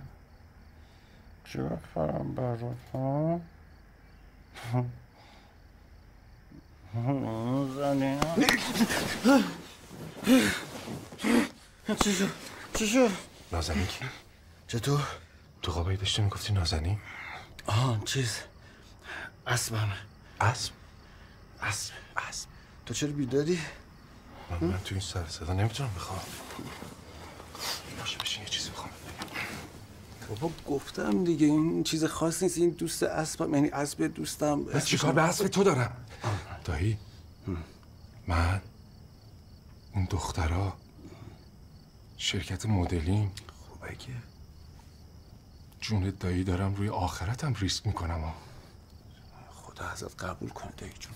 چه وقت فرام برات ها؟ زنی چی شد؟ نازنین کی؟ چطور؟ تو خوابایی داشتی میگفتی نازنین؟ اسبم. اسب؟ اسب. تو چرا بیداری؟ من تو این سر صدا نمیتونم بخوام. باشه بشین یه چیزی بخوام. بابا گفتم دیگه این چیز خاص نیست. این دوست اسبم، یعنی اسب دوستم. بس چیکار به اسب تو دارم؟ دایی من اون دخترها شرکت مدلینگ خوبه که جون دایی دارم روی آخرتم ریسک میکنم. خدا ازت قبول کنه دایی جون.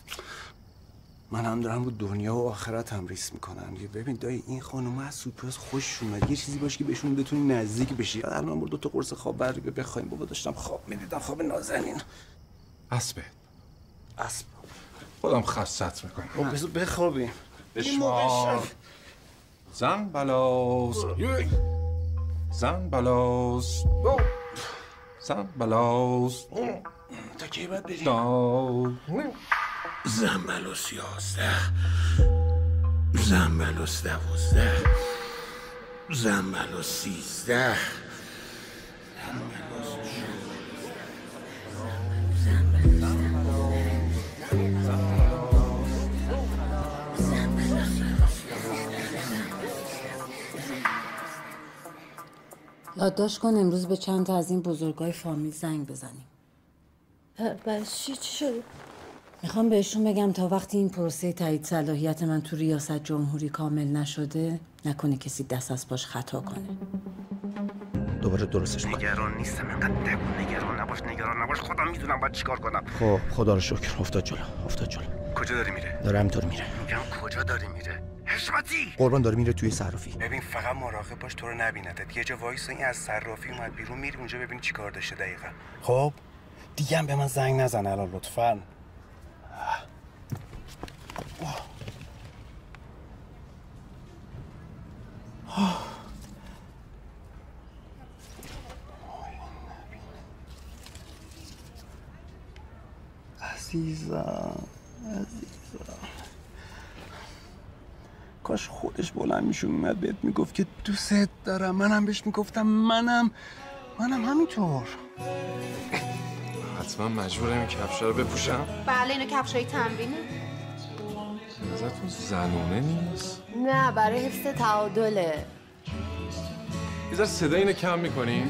من هم دارم رو دنیا و آخرت هم ریسک میکنم. ببین دایی این خانم از سوپرس خوش اومد. یه چیزی باشه که بهشون بتونی نزدیک بشی. الان برو 2 تا قرص خواب بری بخوایم. بابا داشتم خواب میدیدم، خواب نازنین. اسب اسب خودم خست میکنم. بذار بخوابیم. بشمار زن بلاس زن بلاس زن بلاس تا کی باید بریم؟ زن بلاس 11 زن بلاس 12 زن بلاس 13 یادداشت کن امروز به چند تا از این بزرگای فامیل زنگ بزنیم. بس چی شده؟ میخوام بهشون بگم تا وقتی این پروسه تایید صلاحیت من تو ریاست جمهوری کامل نشده نکنه کسی دست از پاش خطا کنه. دوباره درستش کن. نگران نیستم، اینقدر نگران نباش. خودم میدونم باید چیکار کنم. خب خدا رو شکر. افتاد جلو. کجا داری میره؟ داره همینطور میره. میگم کجا داری میره؟ حشمتی قربان داره میره توی صرافی. ببین فقط مراقب باش تو رو نبیندت. یه جا وایس این از صرافی اومد بیرون، میری اونجا ببین چی کار داشته دقیقاً. خب دیگه هم به من زنگ نزن الان لطفاً. عزیزم کاش خودش بلند میشد میمد بهت میگفت که دوست دارم. منم بهش میگفتم منم همینطور. حتما مجبورم این کفشا رو بپوشم. بله اینو کفشای تمرینه. نظرتون زنونه نیست؟ نه برای حفظ تعادله. یه ذره صدای اینو کم میکنین؟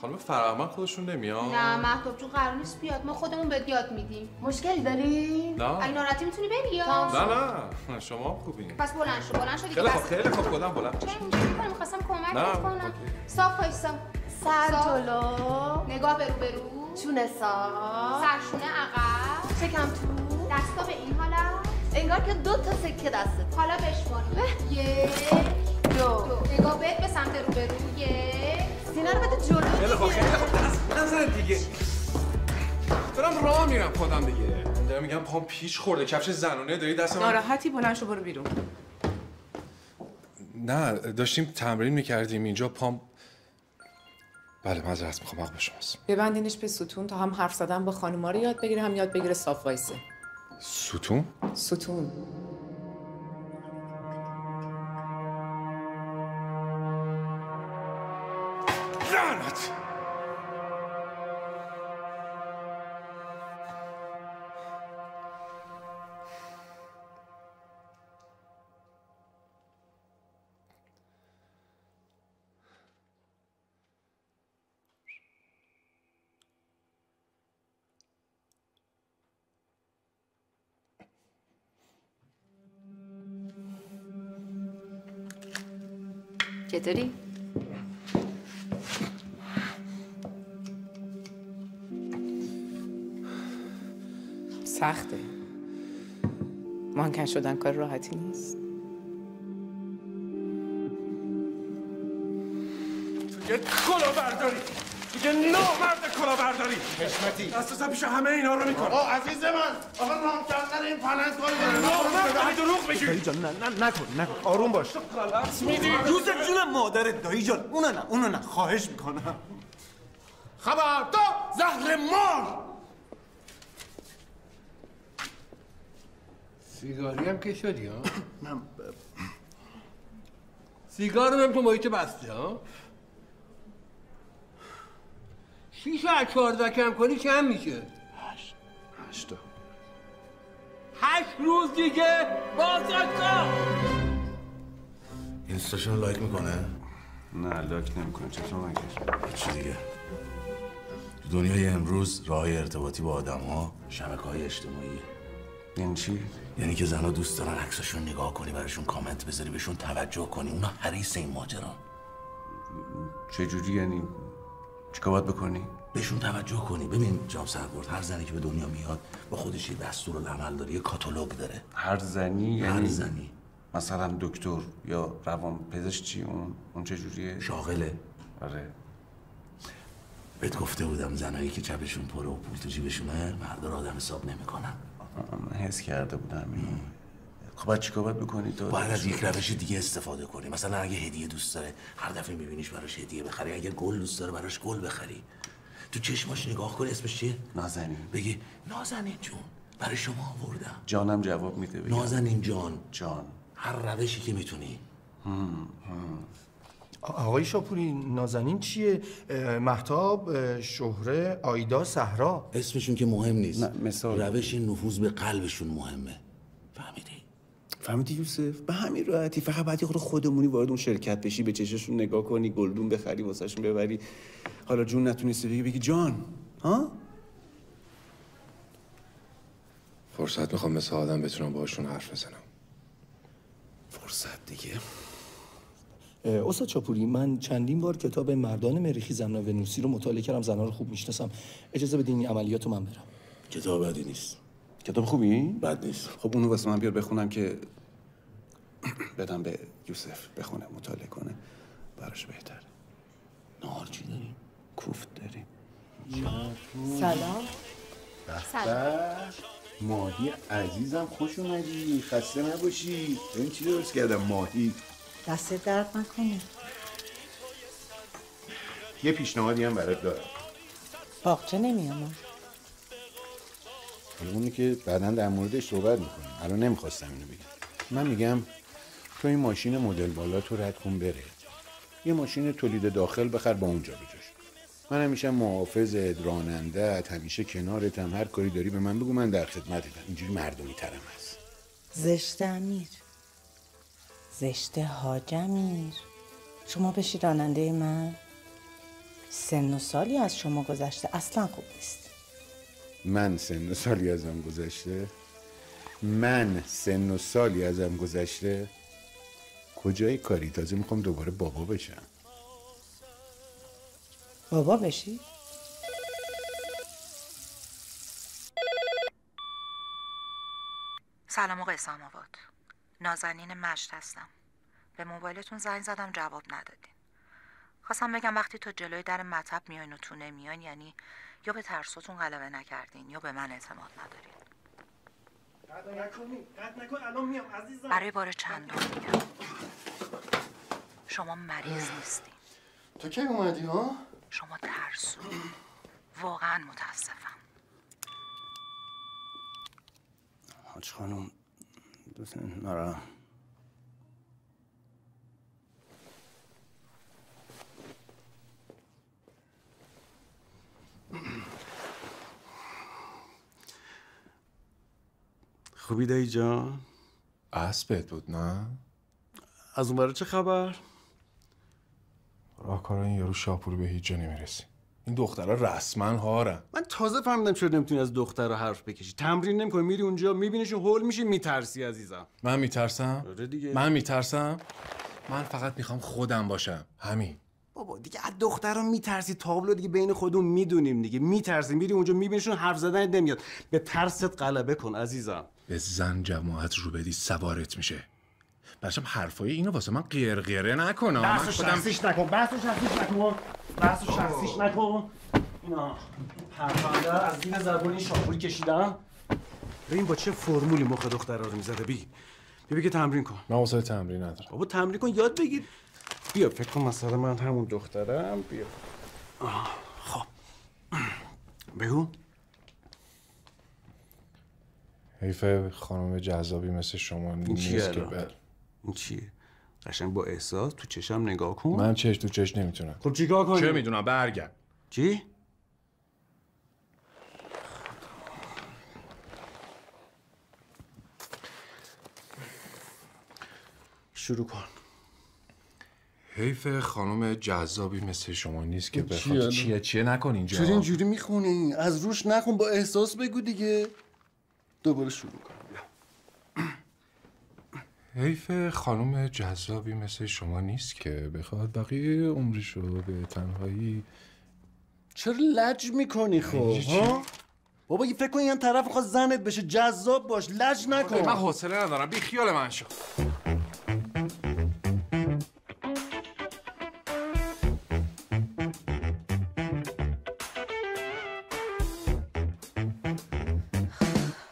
خانم فرهمن خودشون نمیاد؟ نه مهتاب جون قرار نیست بیاد، ما خودمون بهت یاد میدیم. مشکلی داری؟ نه. اگه ناراحتی میتونی بری یا؟ نه شما خوبین. پس بلند شو دیگه. خیلی خوب خودم بلند چرا اینجوری می‌کنی؟ می‌خواستم کمک کنم. صاف وایسا. سر جلو. نگاه برو. چونه صاف. سرشونه عقب. شکم تو. دستا به این حالت. انگار که 2 تا سکه دستت. حالا بشمار. 1 2 نگاه به سمت روبرو. 1 سینه رو بده جلو. خیلی خوب دست نزن دیگه. دارم راه میرم خودم دیگه. دارم میگم پام پیچ خورده. کفش زنونه داری دست من. ناراحتی بلند شو برو بیرون. نه داشتیم تمرین میکردیم اینجا پام. بله معذرت میخوام حق به شماست. ببندینش به ستون تا هم حرف زدن با خانوما رو یاد بگیره هم یاد بگیره صاف وایسه. ستون؟ ستون. لعنت. چطوری؟ سخته. مانکن شدن کار راحتی نیست. یه کلاهبرداری، یه نامرد کلاهبرداری. حشمتی اساسا پیش همه اینا رو میکنه. آقا عزیز من آقا رام کردن این پلنگ کاری نامرد دروغ بگی. دایی جان نکن آروم باش. غلط میدی. یوسف جون مادرت دایی جان اونو نه خواهش میکنم. خبردار زهر مار. سیگاری هم که شدی ها؟ سیگار رو تو محیط بسته ها؟ 6 از 14 کم کنی چند میشه؟ 8 8 روز دیگه بازداشت. اینستاشون لایک میکنه؟ نه لاک نمیکنه. چطور مگه؟ چی دیگه؟ تو دنیای امروز راه ارتباطی با آدم‌ها شبکه‌های اجتماعیه. یعنی چی؟ یعنی که زنها دوست دارن عکساشون نگاه کنی، براشون کامنت بذاری، بهشون توجه کنی. اونا حریص این ماجران. چه جوری یعنی؟ چیکار باید بکنی؟ بهشون توجه کنی. ببین جام سرگرد، هر زنی که به دنیا میاد با خودش یه دستورالعمل داره، یه کاتالوگ داره. هر زنی؟ هر یعنی زنی. مثلا دکتر یا روان پزشک چی اون چه جوریه؟ شاغله. آره. بهت گفته بودم زنایی که چپشون پره و پول تو جیبشونه مردا رو آدم حساب نمیکنن. من حس کرده بودم اینو. خب بعد چیکار باید بکنی تو؟ باید از یک روش دیگه استفاده کنی. مثلا اگه هدیه دوست داره هر دفعه میبینیش براش هدیه بخری. اگه گل دوست داره براش گل بخری. تو چشماش نگاه کنی. اسمش چیه؟ نازنین. بگی نازنین جون برای شما آوردم. جانم جواب میده. نازنین جان. جان. هر روشی که میتونی. آقای شاپوری نازنین چیه؟ مهتاب، شهره، آیدا، صحرا. اسمشون که مهم نیست. نه مثال روش نفوذ به قلبشون مهمه. فهمیدی یوسف؟ به همین راحتی. فقط باید یه خودمونی وارد اون شرکت بشی، به چششون نگاه کنی، گلدون بخری واسهشون ببری. حالا جون نتونستی بگی جان. ها؟ فرصت میخوام مثل آدم بتونم باهاشون حرف بزنم. فرصت دیگه. استاد چاپوری من چندین بار کتاب مردان مریخی زمنا ونوسی رو مطالعه کردم. زنها رو خوب میشناسم. اجازه بدین این عملیات رو من برم. کتاب بدی نیست. کتاب خوبی؟ بد نیست. خب اونو واسه من بیار بخونم که بدم به یوسف بخونه مطالعه کنه. براش بهتره. نهار چی داریم؟ کوفت داریم. سلام. سلام. ماهی عزیزم خوش اومدی. خسته نباشی. این چی درست کردم ماهی؟ دست درد نکنه. یه پیشنهادی هم برات دارم. باغچه نمیام. اونی که بعداً در موردش صحبت میکنیم. الان نمیخواستم اینو بگم. من میگم تو این ماشین مدل بالا تو رد کن بره. یه ماشین تولید داخل بخر با اونجا بجاش. من همیشه محافظت، راننده‌ات، همیشه کنارتم. هر کاری داری به من بگو، من در خدمتتم. اینجوری مردمی ترم هست. زشته امیر. زشته حاج امیر. شما بشی راننده من. سن و سالی از شما گذشته اصلا خوب نیست. من سن و سالی ازم گذشته؟ من سن و سالی ازم گذشته؟ کجای کاری؟ تازه میخوام دوباره بابا بشم. بابا بشی؟ سلام آقای اسلام آباد. نازنین مجد هستم. به موبایلتون زنگ زدم جواب ندادین. خواستم بگم وقتی تو جلوی در مطب میاین و تو نمیاین یعنی یا به ترساتون غلبه نکردین یا به من اعتماد ندارین. قطع نکن الان میام عزیزم. برای بار چندم میگم شما مریض نیستین. تو کی اومدی ها؟ شما ترسو. واقعا متاسفم. حاج خانم دوست نارم. خوبی دایی جان؟ اسبت بود نه؟ از اون برای چه خبر؟ راهکار این یارو شاپور به هیچ جا نمیرسی. این دخترها رسما هارن. من تازه فهمیدم چرا نمیتونی از دخترها حرف بکشی. تمرین نمیکنی، میری اونجا میبینیشون هول میشی میترسی عزیزم. من میترسم؟ آره دیگه. من میترسم؟ من فقط میخوام خودم باشم. همین. بابا دیگه از دخترها میترسی. تابلو دیگه بین خودمون میدونیم دیگه. میترسی میری اونجا میبینیشون حرف زدن نمیاد. به ترست غلبه کن عزیزم. به زن جماعت رو بدی سوارت میشه. بچم حرفای اینو واسه من قیرقیره نکنم. بحث شخصیش نکن. بحث شخصیش نکن. اینا پرونده از دین زبونی شاپوری کشیدم. ببین با چه فرمولی مخ دخترها رو میزده. بیا که تمرین کن. من واسه تمرین ندارم. بابا تمرین کن یاد بگیر. بیا فکر کن مثلا من همون دخترم. بیا. خب بگو. حیف خانم جذابی مثل شما نیست که این چیه؟ قشنگ با احساس تو چشم نگاه کن. من چش تو چش نمیتونم. خب چیکار کنی؟ چه میدونم برگرد. چی؟ شروع کن. حیف خانم جذابی مثل شما نیست که چیه؟ بخواد چیه نکن اینجا. چرا اینجوری میخونی؟ از روش نخون، با احساس بگو دیگه. دوباره شروع کن. حیف خانم جذابی مثل شما نیست که بخواد بقیه عمرشو به تنهایی. چرا لج میکنی خب؟ ها؟ بابا یه فکر کن این طرف میخواد زنت بشه، جذاب باش، لج نکن. من حوصله ندارم، بی خیال من شو.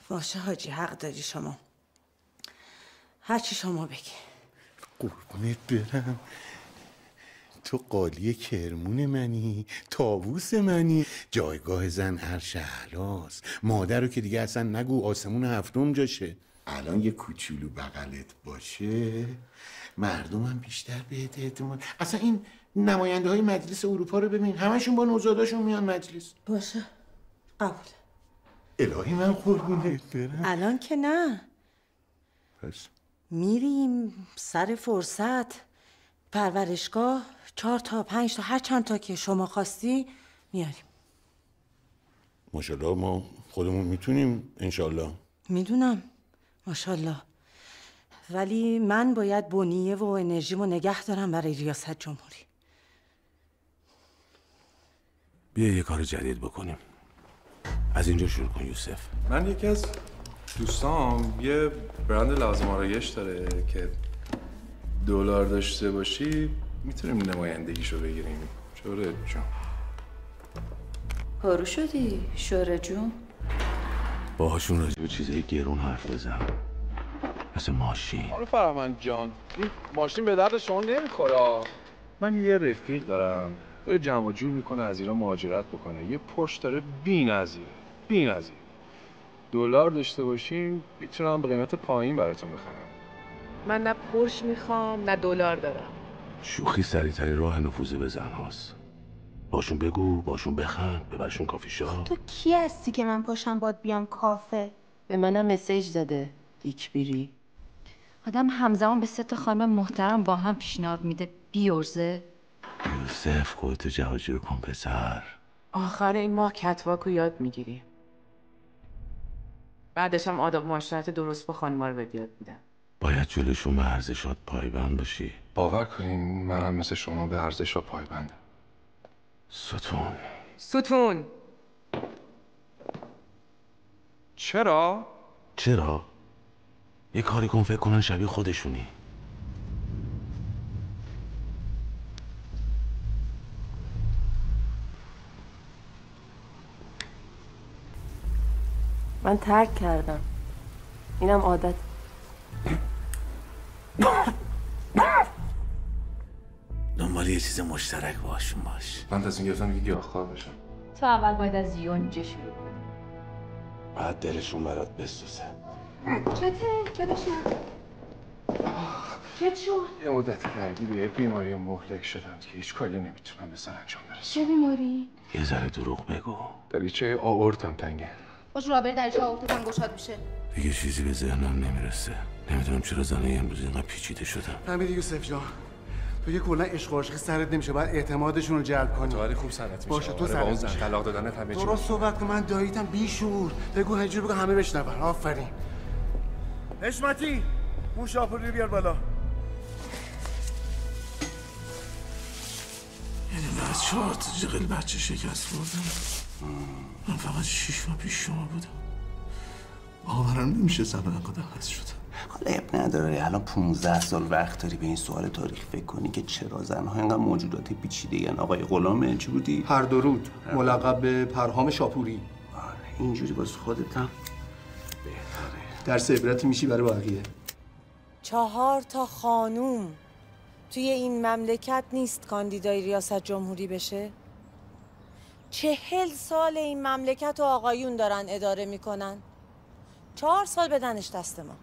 باشه حاجی، حق داری شما. هرچی شما بگی. قربونت برم، تو قالی کرمون منی، طاووس منی، جایگاه زن عرش اعلاست. مادر رو که دیگه اصلا نگو، آسمون هفتم جاشه. الان یه کوچولو بغلت باشه مردمم بیشتر بهت اعتماد. اصلا این نماینده های مجلس اروپا رو ببین، همشون با نوزاداشون میان مجلس. باشه قبول. الهی من قربونت برم. الان که نه، پس میریم سر فرصت پرورشگاه، 4 تا 5 تا هر چند تا که شما خواستی میاریم. ماشاءالله ما خودمون میتونیم انشالله. میدونم ماشاءالله، ولی من باید بنیه و انرژیمو نگه دارم برای ریاست جمهوری. بیا یه کار جدید بکنیم. از اینجا شروع کن یوسف. من یکی از دوستام یه برند لازم آرایش داره که دلار داشته باشی میتونیم نمایندگیشو بگیریم. شوره جون. پارو شدی شوره جون؟ باهاشون راجع به چیزای گرون حرف بزن، مثل ماشین. آره فرهمند جان، این ماشین به درد شما نمیخوره. من یه رفیق دارم داره جمع جور میکنه از ایران مهاجرت بکنه، یه پرش داره بی‌نظیر. دلار داشته باشیم میتونم به قیمت پایین براتون بخرم. من نه پرش میخوام نه دلار دارم. شوخی سریع‌ترین راه نفوذ به زن هاست. باشون بگو، باشون بخند، ببرشون کافی شاپ. تو کی هستی که من پاشم باد بیام کافه؟ به منم مسیج زده ایکبیری. آدم همزمان به 3 تا خانم محترم با هم پیشنهاد میده، بیورزه. یوسف خودتو جهاجیر کن پسر. آخر این ماه کتواکو یاد میگیری. بعدش هم آداب معاشرت درست با خانم‌ها رو یاد میدم. باید جلوشون به ارزشات پایبند باشی. باور کنین من هم مثل شما به ارزشات پایبندم. ستون. چرا؟ یه کاری کن فکر کنن شبیه خودشونی. من ترک کردم. اینم عادت. دنبال یه چیز مشترک باشون باش. من تصمیم گرفتم که گیاهخوار بشم. تو اول باید از یونجه شروع کنی. بعد دلشون برات بسوزه. چته؟ چت شد؟ یه مدت قبلی به یه بیماری مهلک شدم که هیچ کاری نمیتونم به سرانجام برسونم. چه بیماری؟ یه ذره دروغ بگو. دریچه آورتم تنگه. باش رابر دریچه آورتتم گشاد میشه. دیگه چیزی به ذهنم نمیرسه. نمیدونم چرا زنای امروز اینقدر پیچیده شدن. فهمیدی یوسف جان؟ تو که کلا عشق و عاشقی سرت نمیشه، باید اعتمادشون رو جلب کنی. تو ولی خوب سرت میشه. باشه تو با اون سرت زن میشه. طلاق دادنت همه چی. درست صحبت کن، من داییتم بیشور. بگو هجوری بگو همه بشنون. آفرین. حشمتی اون شاپوری رو بیار بالا. یعنی بعد 4 تا جغل بچه شکست بردم. من فقط 6 ماه پیش شما بودم. باورم نمیشه زمان انقدر عوض شد. حالا اب نداره، الان 15 سال وقت داری به این سوال تاریخ فکر کنی که چرا زنها اینقدر موجودات پیچیده یعنی. آقای غلام چی بودی؟ پردرود، ملقب به پرهام شاپوری. آره اینجوری واسه خودت هم بهتره. درس عبرتی میشی برای بقیه. 4 تا خانوم توی این مملکت نیست کاندیدای ریاست جمهوری بشه؟ 40 سال این مملکت و آقایون دارن اداره میکنن. 4 سال بدنش دست ما.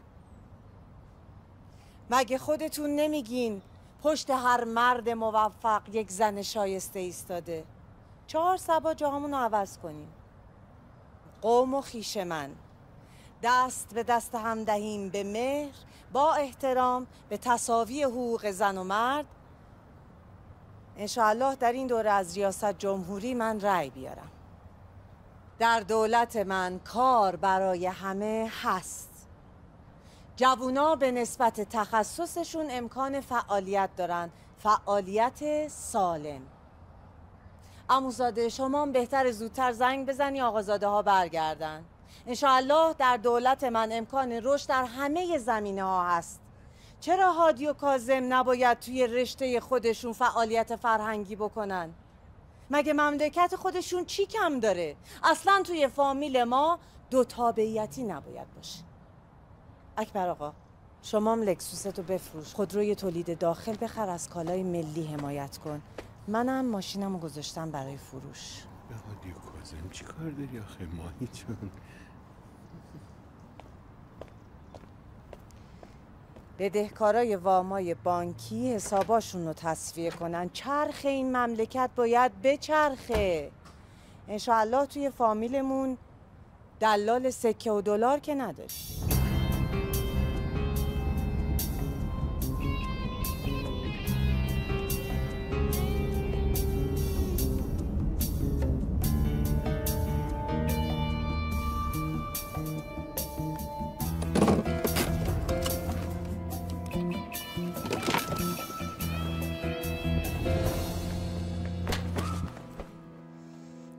مگه خودتون نمیگین پشت هر مرد موفق یک زن شایسته ایستاده؟ 4 صبا جاهامون رو عوض کنیم. قوم و خویش من دست به دست هم دهیم به مهر، با احترام به تساوی حقوق زن و مرد انشاءالله در این دوره از ریاست جمهوری من رأی بیارم. در دولت من کار برای همه هست. جوونا به نسبت تخصصشون امکان فعالیت دارن، فعالیت سالم. عموزاده شما هم بهتر زودتر زنگ بزنی آقازاده ها برگردن. انشاءالله در دولت من امکان رشد در همه زمینه ها هست. چرا هادی و کاظم نباید توی رشته خودشون فعالیت فرهنگی بکنن؟ مگه مملکت خودشون چی کم داره؟ اصلا توی فامیل ما دو تابعیتی نباید باشه. اکبر آقا شما هم لکسوستو بفروش، خودروی تولید داخل بخر، از کالای ملی حمایت کن. منم ماشینمو گذاشتم برای فروش. به هادی و کاظم چی کار داری آخه ماهی جون؟ بدهکارای وامای بانکی حساباشون رو تصفیه کنن. چرخ این مملکت باید بچرخه. انشاءالله توی فامیلمون دلال سکه و دلار که نداری.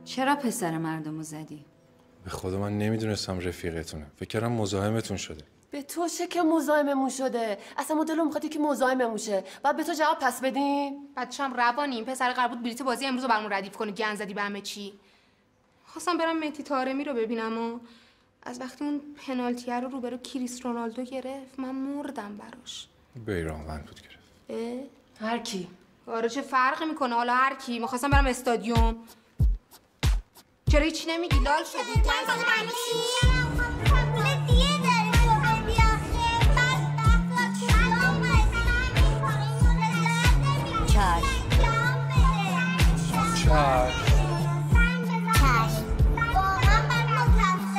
چرا پسر مردمو زدی؟ به خدا من نمیدونستم رفیقتونه. فکر کردم مزاحمتون شده. به تو چه که مزاحممون شده؟ اصلا مدلو میخواد که مزاحممون شه. بعد به تو جواب پس بدیم؟ بچه‌ام روانیم. پسر قرار بود بلیت بازی امروز رو برامون ردیف کنه. گند زدی به همه چی. خواستم برم مهدی طارمی رو ببینم و از وقتی اون پنالتی رو روبرو کریس رونالدو گرفت من مردم براش. بیرانوند بود گرفت. هر کی؟ آره چه فرقی میکنه حالا هر کی. می‌خواستم برم استادیوم. چرا هیچی نمیگی؟ لال شدی.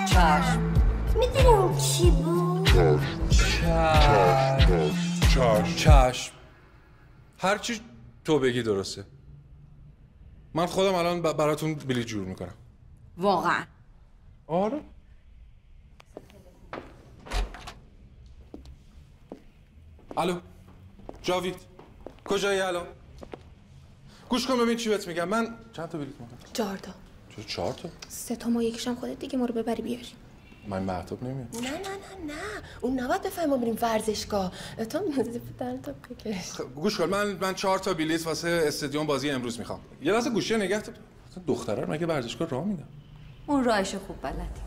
چشم. میدونی اون چی بود؟ چشم. هر چی تو بگی درسته. من خودم الان براتون بلیط جور میکنم. واقعا؟ آره. الو جاوید کجایی الان؟ گوش کن ببین چی بهت میگم. من چند تا بلیط میکنم؟ 4 تا. چرا 4 تا؟ 3 تا ما یکیشم خودت دیگه ما رو ببری بیاری. من مرتب نمیاد. نه اون نباید بفهم ما بریم ورزشگاه. تو در تا بکش. گوش کن من 4 تا بلیط واسه استادیوم بازی امروز میخوام. یه لحظه گوشی نگه دار. دختره رو مگه ورزشگاه راه میدن؟ اون راهشو خوب بلدی.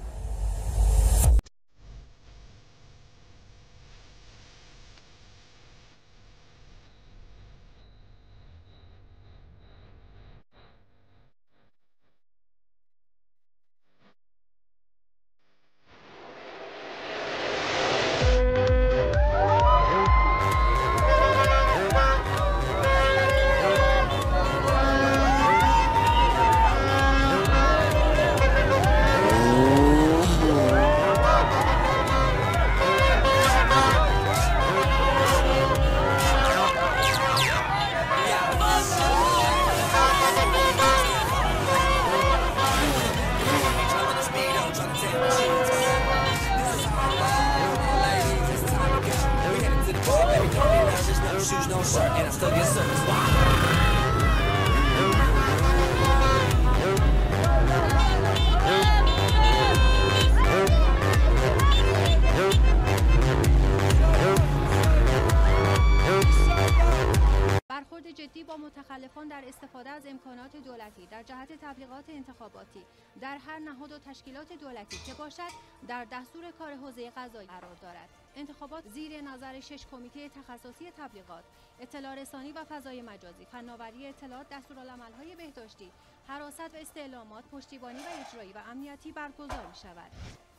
برخورد جدی با متخلفان در استفاده از امکانات دولتی در جهت تبلیغات انتخاباتی در هر نهاد و تشکیلات دولتی که باشد در دستور کار حوزه قضایی قرار دارد. انتخابات زیر نظر 6 کمیته تخصصی تبلیغات، اطلاع رسانی و فضای مجازی، فناوری اطلاعات، دستورالعمل‌های بهداشتی، حراست و استعلامات، پشتیبانی و اجرایی و امنیتی برگزار می‌شود.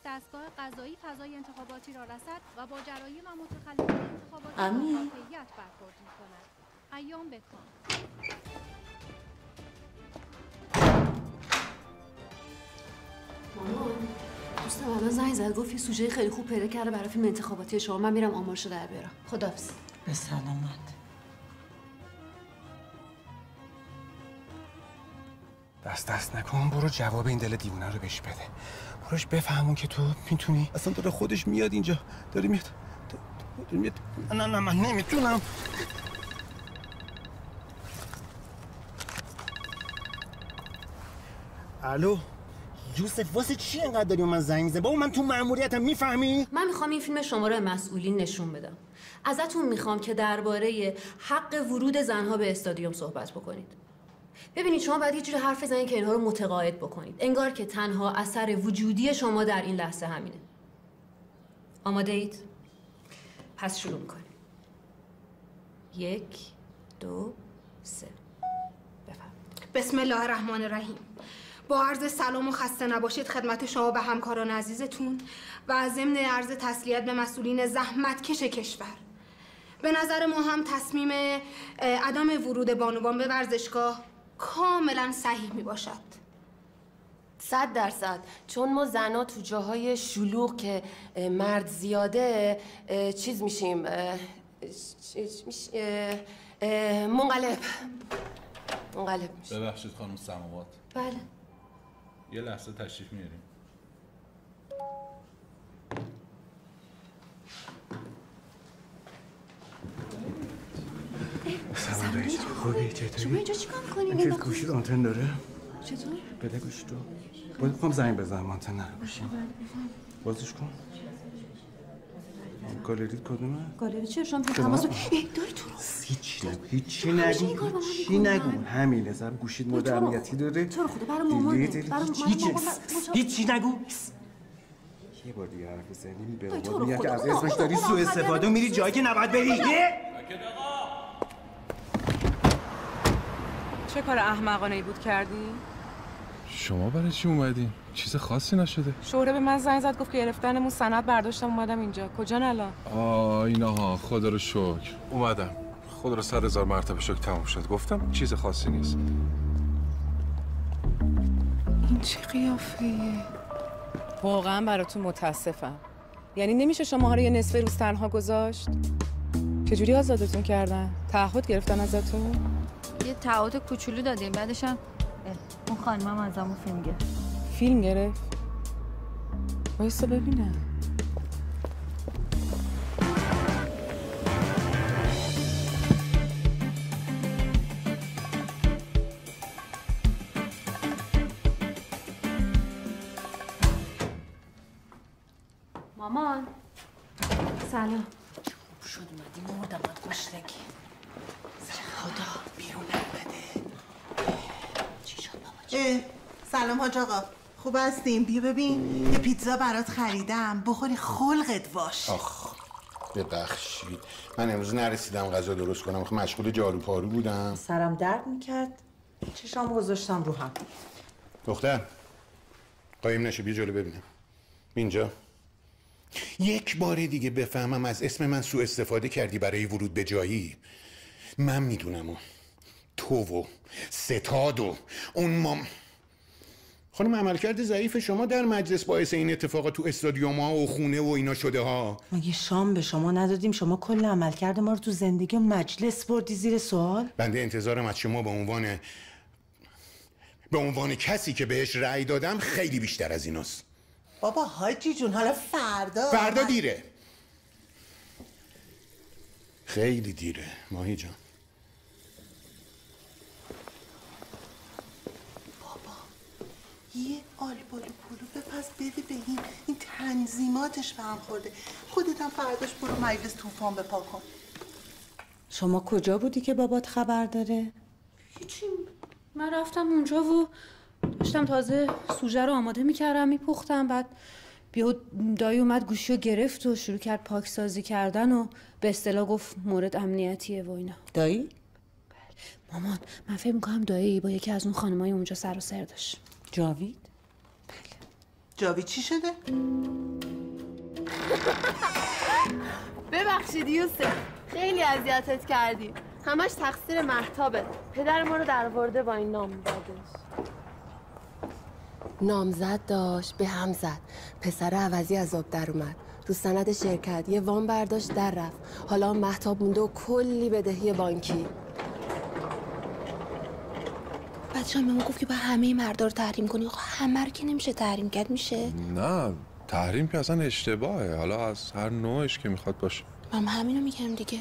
دستگاه قضایی فضای انتخاباتی را رصد و با جرایم و متخلفان انتخاباتی با واقعیت برخورد می‌کند. ایام بکن. مامان دوستم الان زنگ زد گفت یه سوژه خیلی خوب پیدا کرده برای فیلم انتخاباتی شما. من میرم آمارشو در بیارم. خداحافظ. به سلامت. دست نکن. برو جواب این دل دیوونه رو بهش بده. بروش بفهمون که تو میتونی. اصلا داره خودش میاد اینجا. داره میاد. نه من نمیتونم. الو یوسف، واسه چی انقدر داری من زنگ میزنی؟ بابا من تو مأموریتم، میفهمی؟ من میخوام این فیلم شما رو مسئولین نشون بدم. ازتون میخوام که درباره حق ورود زنها به استادیوم صحبت بکنید. ببینید شما باید یه جوری حرف بزنید که اینها رو متقاعد بکنید. انگار که تنها اثر وجودی شما در این لحظه همینه. آماده اید؟ پس شروع میکنیم. 1 2 3 بفرمایید. بسم الله الرحمن الرحیم. با عرض سلام و خسته نباشید خدمت شما به همکاران عزیزتون و ضمن عرض تسلیت به مسئولین زحمتکش کشور. به نظر ما هم تصمیم عدم ورود بانوان به ورزشگاه کاملا صحیح می باشد. 100%. چون ما زنها تو جاهای شلوغ که مرد زیاده چیز میشیم، منقلب میشیم. ببخشید خانم سماوات. بله. یه لحظه تشریف میاریم. سلام رئیس. خوبی؟ چطوری؟ شما اینجا چیکار می‌کنین؟ این گوشی آنتن داره؟ چطور؟ بده گوشی تو. باید می‌خوام زنگ بزنم آنتن نره گوشی. بازش کن. گالری کدومه؟ گالری چیه؟ شما تماس داری تو رو. هیچی نگو. همینه. زب گوشیت مورد امنیتی داره. تو رو خدا برام مامان. هیچی نگو. یه بار دیگه حرف بزنی به قول میگم که از اسمش داری سوء استفاده میری جایی که نباید بری. چه کار احمقانه‌ای بود کردی؟ شما برای چی اومدین؟ چیز خاصی نشده؟ شهره به من زنگ زد گفت که گرفتنمون سند برداشتم اومدم اینجا. کجا الان؟ اینها خدا رو شکر اومدم. خدا رو 100,000 مرتبه شکر تموم شد. گفتم چیز خاصی نیست. این چه قیافه‌ایه؟ واقعا براتون متاسفم. یعنی نمیشه شماها رو یه نصف روز تنها گذاشت؟ چجوری آزادتون کردن؟ تعهد گرفتن ازتون؟ یه تعهد کوچولو دادیم، بعدش هم اون خانمم ازمون فیلم گرفت. فیلم گرفت؟ وایسا ببینم. مامان سلام. شد اومدی مردم از گشنگی. خدا بیرون نبده. چی شد بابا؟ سلام حاج آقا، خوب هستیم؟ بیا ببین یه پیتزا برات خریدم بخوری خلقت واش. آخ ببخشید من امروز نرسیدم غذا درست کنم، مشغول جارو پارو بودم. سرم درد میکرد، چشام گذاشتم رو هم. دختر قایم نشه، بیا جلو ببینم. اینجا یک بار دیگه بفهمم از اسم من سوء استفاده کردی برای ورود به جایی، من میدونم و تو و ستاد و اون خانم عملکرد ضعیف شما در مجلس باعث این اتفاقات تو استادیوم ها و خونه و اینا شده ها. مگه شام به شما ندادیم؟ شما کل عملکرد ما رو تو زندگی مجلس بردی زیر سوال؟ بنده انتظارم از شما به عنوان کسی که بهش رأی دادم خیلی بیشتر از ایناست. بابا حاجی جون حالا فردا دیره، خیلی دیره ماهی جان. یه آلبالو پولو بپس بده به این تنظیماتش به هم خورده. خودت هم فرداش برو مجلس طوفان بپا کن. شما کجا بودی که بابات خبر داره؟ هیچی، من رفتم اونجا و داشتم تازه سوژه رو آماده میکردم میپختم، بعد دایی اومد گوشی رو گرفت و شروع کرد پاکسازی کردن و به اصطلاح گفت مورد امنیتیه و اینا. دایی؟ مامان من فکر میکنم دایی با یکی از اون خانمای اونجا سر و سر داشت. جاوید؟ بله. جاوید چی شده؟ ببخشید یوسف، خیلی اذیتت کردیم. همش تقصیر مهتابه. پدر ما رو درآورده با این نامزدش. نامزد داشت، به هم زد. پسر عوضی از آب در اومد. تو سند شرکت یه وام برداشت در رفت. حالا مهتاب مونده و کلی بدهی بانکی. بعدش هم به ما گفت که با همه مردا رو تحریم کنی. آخه همه رو که نمیشه تحریم کرد، میشه؟ نه تحریم که اصلا اشتباهه، حالا از هر نوعش که میخواد باشه. من همینو میگم دیگه.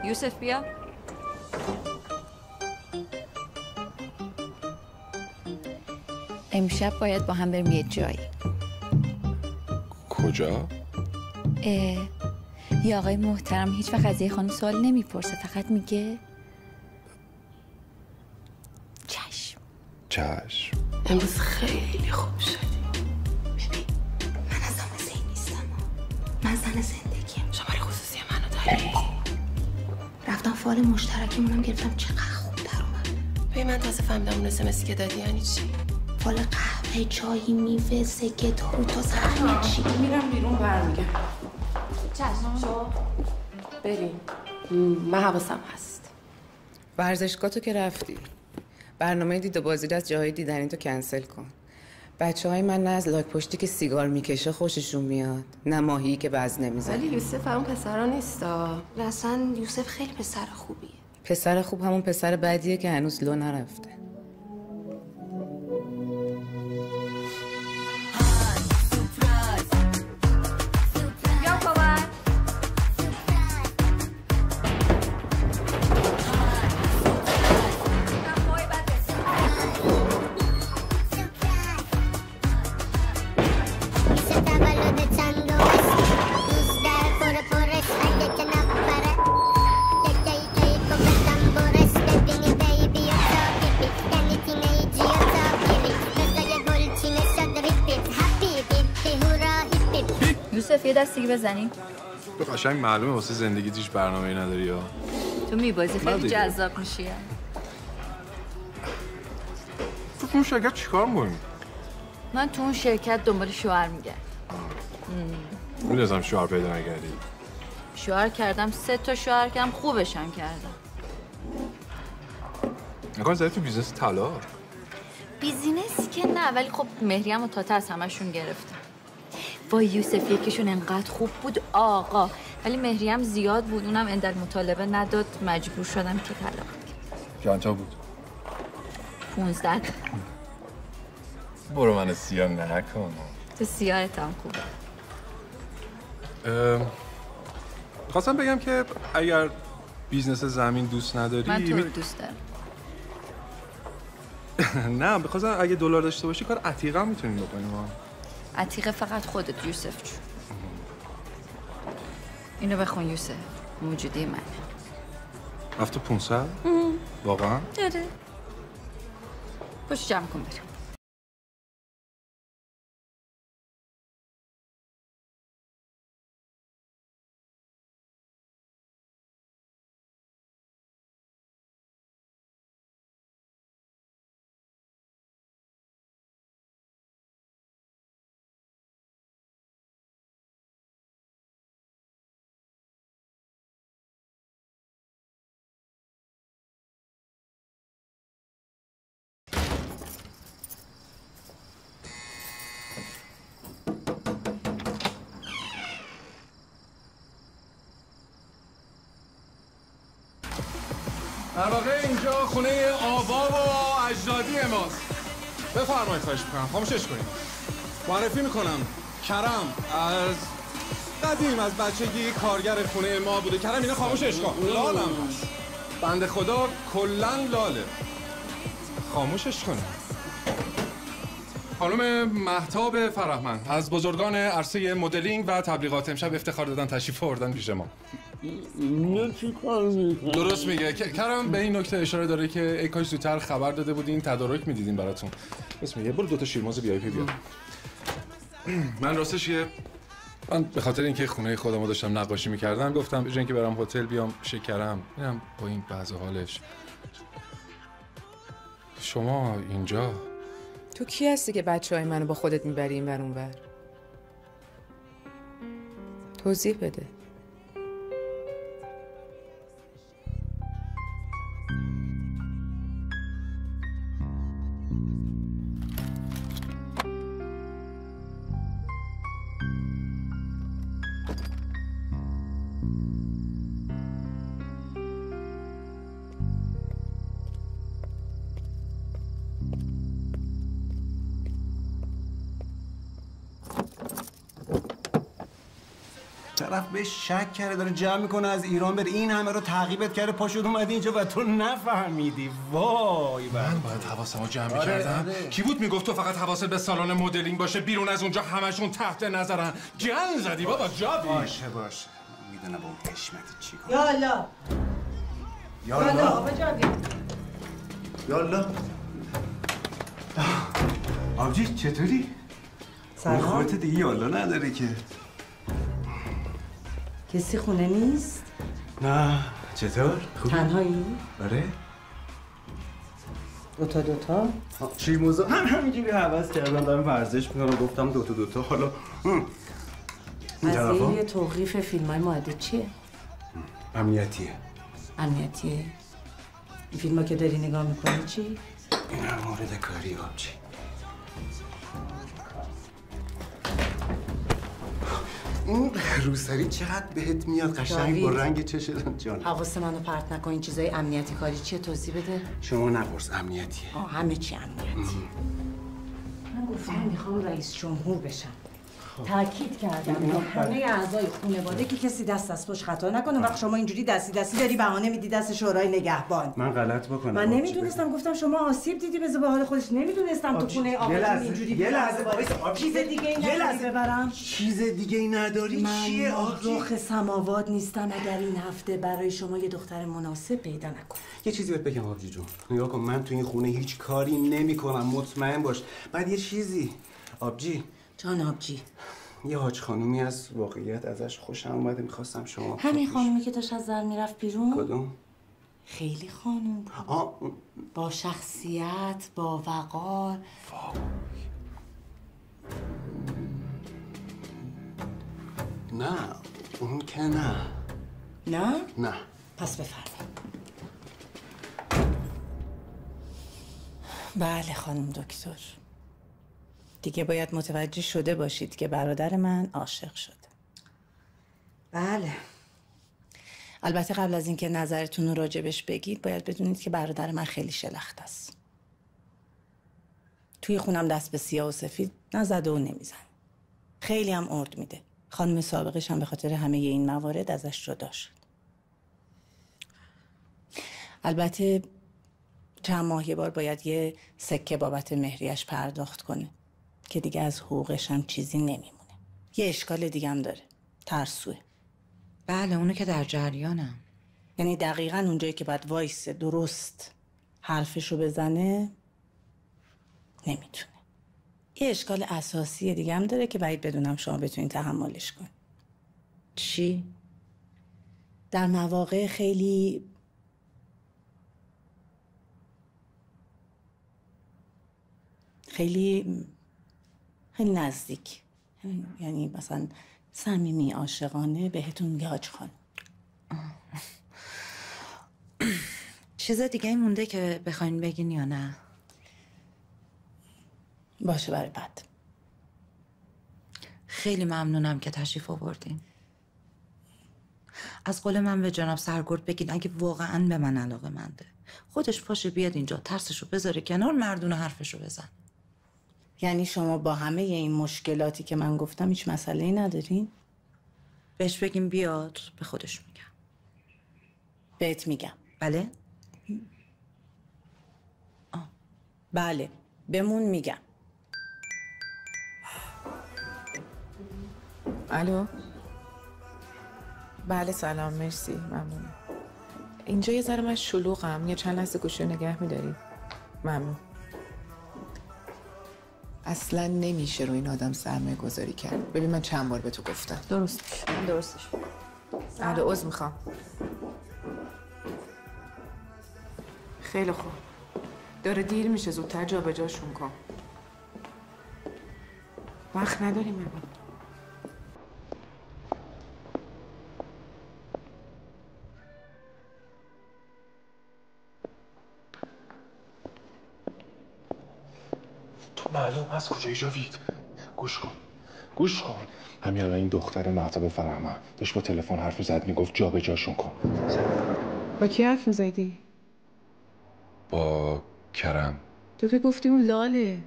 یوسف بیا. امشب باید با هم بریم یه جایی. کجا؟ یه آقای محترم هیچ وقت از یه خانم سوال نمیپرسه، فقط میگه چشم. چشم. امروز خیلی خوب شدی. ببین من از همه زین نیستم، من زن زندگیم. شماره خصوصی منو داری؟ رفتم فال مشترکمونم گرفتم، چقدر خوب در اومد. ببین من تازه فهمیدم اون اسمسی که دادی یعنی چی. فال قهوه، چای، میوه، سکه، تارو، همه چی. میرم بیرون برمیگم. چشم شو بریم. من حواسم هست. ورزشگاه تو که رفتی، برنامه دید و بازی از جاهای دیدنی تو کنسل کن. بچه‌های من نه از لاک پشتی که سیگار میکشه خوششون میاد، نه ماهی که وزن نمیزنه. ولی یوسف اون پسرا نیستا. اصلا یوسف خیلی پسر خوبیه. پسر خوب همون پسر بعدیه که هنوز لو نرفته. یوسف یه دست دیگه بزنیم. تو قشنگ معلومه واسه زندگی هیچ برنامه‌ای نداری یا؟ تو میبازی خیلی جذاب میشی. تو اون شرکت چیکار می‌کنی؟ من تو اون شرکت دنبال شوهر میگردم. می‌دونم شوهر پیدا نکردی. شوهر کردم، 3 تا شوهر کردم، خوبشم کردم. نکنه زدی تو بیزنس طلا؟ بیزینس که نه، ولی خب مهریم و تاته از همشون گرفتم. با یوسف یکیشون انقدر خوب بود آقا، ولی مهریم زیاد بود، اونم اندر مطالبه نداد، مجبور شدم که طلاق بدم. چند تا بود؟ 15 تا. برو من سیاه نکن. تو سیاهت هم خوبه. خواستم بگم که اگر بیزنس زمین دوست نداری من تو رو دوست دارم. نه بخواستم اگه دلار داشته باشی کار عتیقه هم میتونیم بکنیم. عتیقه فقط خودت یوسف جون. اینو بخون یوسف، موجودی منه. رفت 500؟ واقعا؟ داره. پشت جمع کن بریم. در واقع اینجا خونه آبا و اجدادی ماست. بفرمایید خواهش میکنم خاموشش کنید. معرفی میکنم کرم از قدیم از بچگی کارگر خونه ما بوده. کرم اینا خاموشش کن. لالم هست. بنده خدا کلن لاله. خاموشش کنید. خانم مهتاب فرهمند از بزرگان عرصه مدلینگ و تبلیغات امشب افتخار دادن تشریف آوردن پیش ما. نه چی کار میکنی؟ درست میگه. کرم به این نکته اشاره داره که ای کاش زودتر خبر داده بودین، تدارک میدیدین براتون. بس میگه برو 2 تا شیرماز وی آی پی بیار. من راستش من به خاطر اینکه خونه خودمو داشتم نقاشی میکردم گفتم به جای اینکه برم هتل بیام شکرم اینم با این بعض حالش. شما اینجا تو کی هستی که بچه‌های منو با خودت میبری این ور اون ور؟ توضیح بده. طرف بهش شک کرده داره جمع میکنه از ایران بره، این همه رو تعقیبت کرده پاشد اومدی اینجا و تو نفهمیدی. وای من باید حواسمو جمع می‌کردم. کی بود میگفت تو فقط حواست به سالن مدلینگ باشه، بیرون از اونجا همشون تحت نظرن؟ گن زدی بابا جابی. باشه میدونم با اون حشمت چی کنم. یالا آقا جابی. یالا آبجی چطوری؟ سلام. خودت دیگه یالا نداره که. کسی خونه نیست؟ نه چطور؟ خوبی؟ تنهایی؟ آره. دوتا؟ چی موضوع؟ همینجوری حوض کردم دارم ورزش میکنم گفتم دوتا حالا قضیه توقیف فیلم‌های ماهده چیه؟ امنیتیه. این فیلم‌ها که داری نگاه میکنی چی؟ این هم مورد کاری آبجی. این روسری چقدر بهت میاد قشنگ با رنگ چشت جان. حواس منو پرت نکن. این چیزای امنیتی کاری چیه توضیح بده؟ شما نپرس امنیتیه. همه چی امنیتی. من گفتم میخوام رئیس جمهور بشم. تاکید کردم با همه اعضای خانواده که کسی دست از پشت خطا نکنه. وقت شما اینجوری دستی داری بهانه میدی دست شورای نگهبان. من غلط بکنم. من نمیدونستم، گفتم شما آسیب دیدی بذار به حال خودش. نمیدونستم تو خونه آقا اینجوری. یه لحظه چیز دیگه ای نداری ببرم؟ چیز دیگه ای نداری؟ چیه آبجی؟ من رخ سماوات نیستم اگر این هفته برای شما یه دختر مناسب پیدا نکنم. یه چیزی بهت بگم آبجی جون. نگاه کن من تو این خونه هیچ کاری نمیکنم، مطمئن باش. بعد یه چیزی آبجی جان آبجی، یه حاج خانومی از واقعیت ازش خوشم اومده، میخواستم شما همین خانومی که داشت از زن میرفت بیرون؟ کدوم؟ خیلی خانوم با شخصیت، با وقار. نه اون که نه. نه؟ پس بفرمایید. بله خانم دکتر، دیگه باید متوجه شده باشید که برادر من عاشق شده. بله. البته قبل از اینکه نظرتون رو راجبش بگید باید بدونید که برادر من خیلی شلخت است. توی خونم دست به سیاه و سفید نزده و نمیزن. خیلی هم ارد میده. خانم سابقش هم به خاطر همه این موارد ازش جدا شد. البته چند ماه یه بار باید یه سکه بابت مهریش پرداخت کنه که دیگه از حقوقش هم چیزی نمیمونه. یه اشکال دیگه هم داره، ترسوه. بله اونو که در جریانم. یعنی دقیقاً اونجایی که باید وایسه درست حرفشو بزنه نمیتونه. یه اشکال اساسی دیگه هم داره که باید بدونم شما بتونید تحملش کنید. چی؟ در مواقع خیلی نزدیک، یعنی مثلا صمیمی عاشقانه بهتون میگه حاج خانم. چیز دیگه مونده که بخواین بگین یا نه؟ باشه برای بعد. خیلی ممنونم که تشریف آوردین. از قول من به جناب سرگرد بگین اگه واقعا به من علاقه منده خودش پاشه بیاد اینجا، ترسشو بذاره کنار، مردونه حرفشو بزن. یعنی شما با همه این مشکلاتی که من گفتم هیچ مسئله‌ای ندارین؟ بهش بگیم بیاد، به خودش میگم. بهت میگم. بله؟ بله بمون میگم. الو. بله سلام، مرسی، ممنون. اینجا یه ذره من شلوغم، یه چند لحظه گوشی رو نگه می‌داری؟ ممنون. اصلا نمیشه رو این آدم سرمایه گذاری کرد. ببین من چند بار به تو گفتم. درستش. بله عذر میخوام. خیلی خوب. داره دیر میشه، زودتر جابجاشون کن. وقت نداریم بابا. تو معلوم هست کجایی جاوید؟ گوش کن همین الان این دختر مهتاب فرهمن داشت با تلفن حرف میزد، میگفت جابجاشون کن. با کی حرف میزدی؟ با کرم. تو که گفتی اون لاله.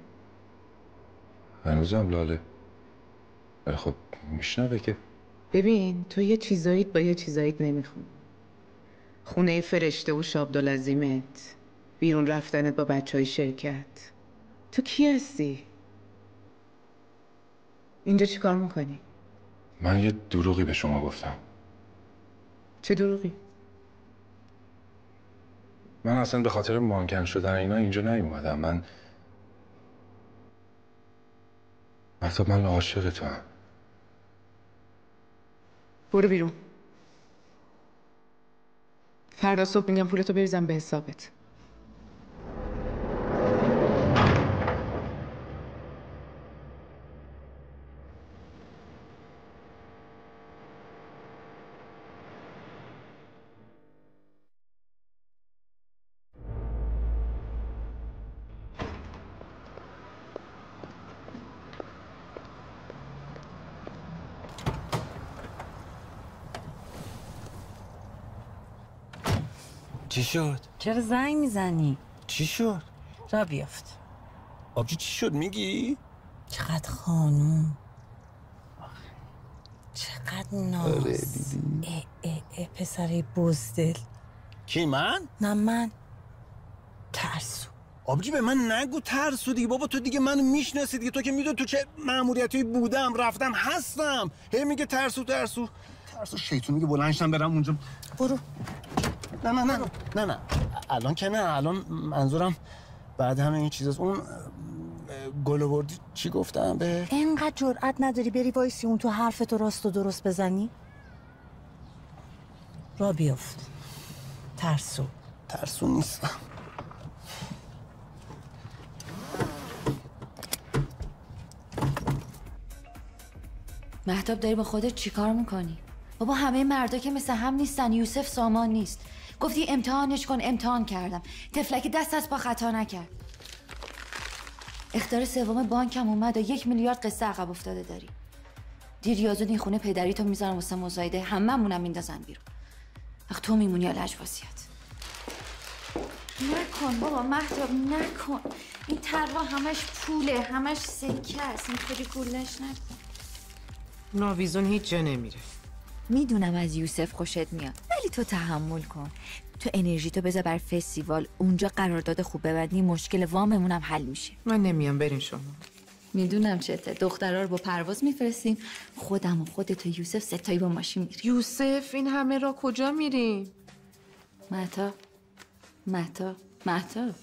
هنوزم لاله. ولی خب میشنوه که. ببین تو یه چیزاییت با یه چیزاییت نمیخون. خونه فرشته و شابدالعظیمت، بیرون رفتنت با بچهای شرکت. تو کی هستی؟ اینجا چی کار میکنی؟ من یه دروغی به شما گفتم. چه دروغی؟ من اصلا به خاطر مانکن شدن اینا اینجا نیومدم. من عاشق تو هم. برو بیرون. فردا صبح میگم پولتو بریزم به حسابت. چی شد؟ چرا زنگ میزنی؟ چی شد؟ را بیافت. آبجی چی شد میگی؟ چقدر خانوم، چقدر ناز. آره دیدی؟ ای پسره بزدل. کی من؟ نه من ترسو. آبجی به من نگو ترسو دیگه بابا، تو دیگه منو میشناسی دیگه، تو که میدونی تو چه ماموریتی بودم رفتم هستم. هی میگه ترسو ترسو ترسو شیطون میگه بلندشم برم اونجا. برو. نه الان که نه، الان منظورم بعد همه این چیزاست. اون گل آوردی چی گفتم به؟ اینقدر جرأت نداری بری وایسی اون تو حرفتو راست و درست بزنی؟ را بیافت. ترسو نیستم. مهتاب داری با خودت چیکار میکنی؟ بابا همه مردا که مثل هم نیستن. یوسف سامان نیست. گفتی امتحانش کن، امتحان کردم. تفلکی دست از پا خطا نکرد. اخطار سوم بانکم اومد و 1 میلیارد قصه عقب افتاده داری. دیر یا زود این خونه پدری تو میذارم واسه مزایده، هممونم میندازن بیرون. وقت تو میمونی یا لجبازیت. نکن بابا مهتاب نکن. این طرها همش پوله، همش سکه است. اینطوری گولش نکن. ناویزون هیچ جا نمیره. میدونم از یوسف خوشت میاد، ولی تو تحمل کن. تو انرژی تو بذار بر فستیوال، اونجا قرارداد خوب ببندی، مشکل واممون هم حل میشه. من نمیام، بریم شما. میدونم چته. دخترها رو با پرواز میفرستیم، خودم و خودت و یوسف ستایی با ماشین میریم. یوسف این همه را کجا میریم؟ مهتاب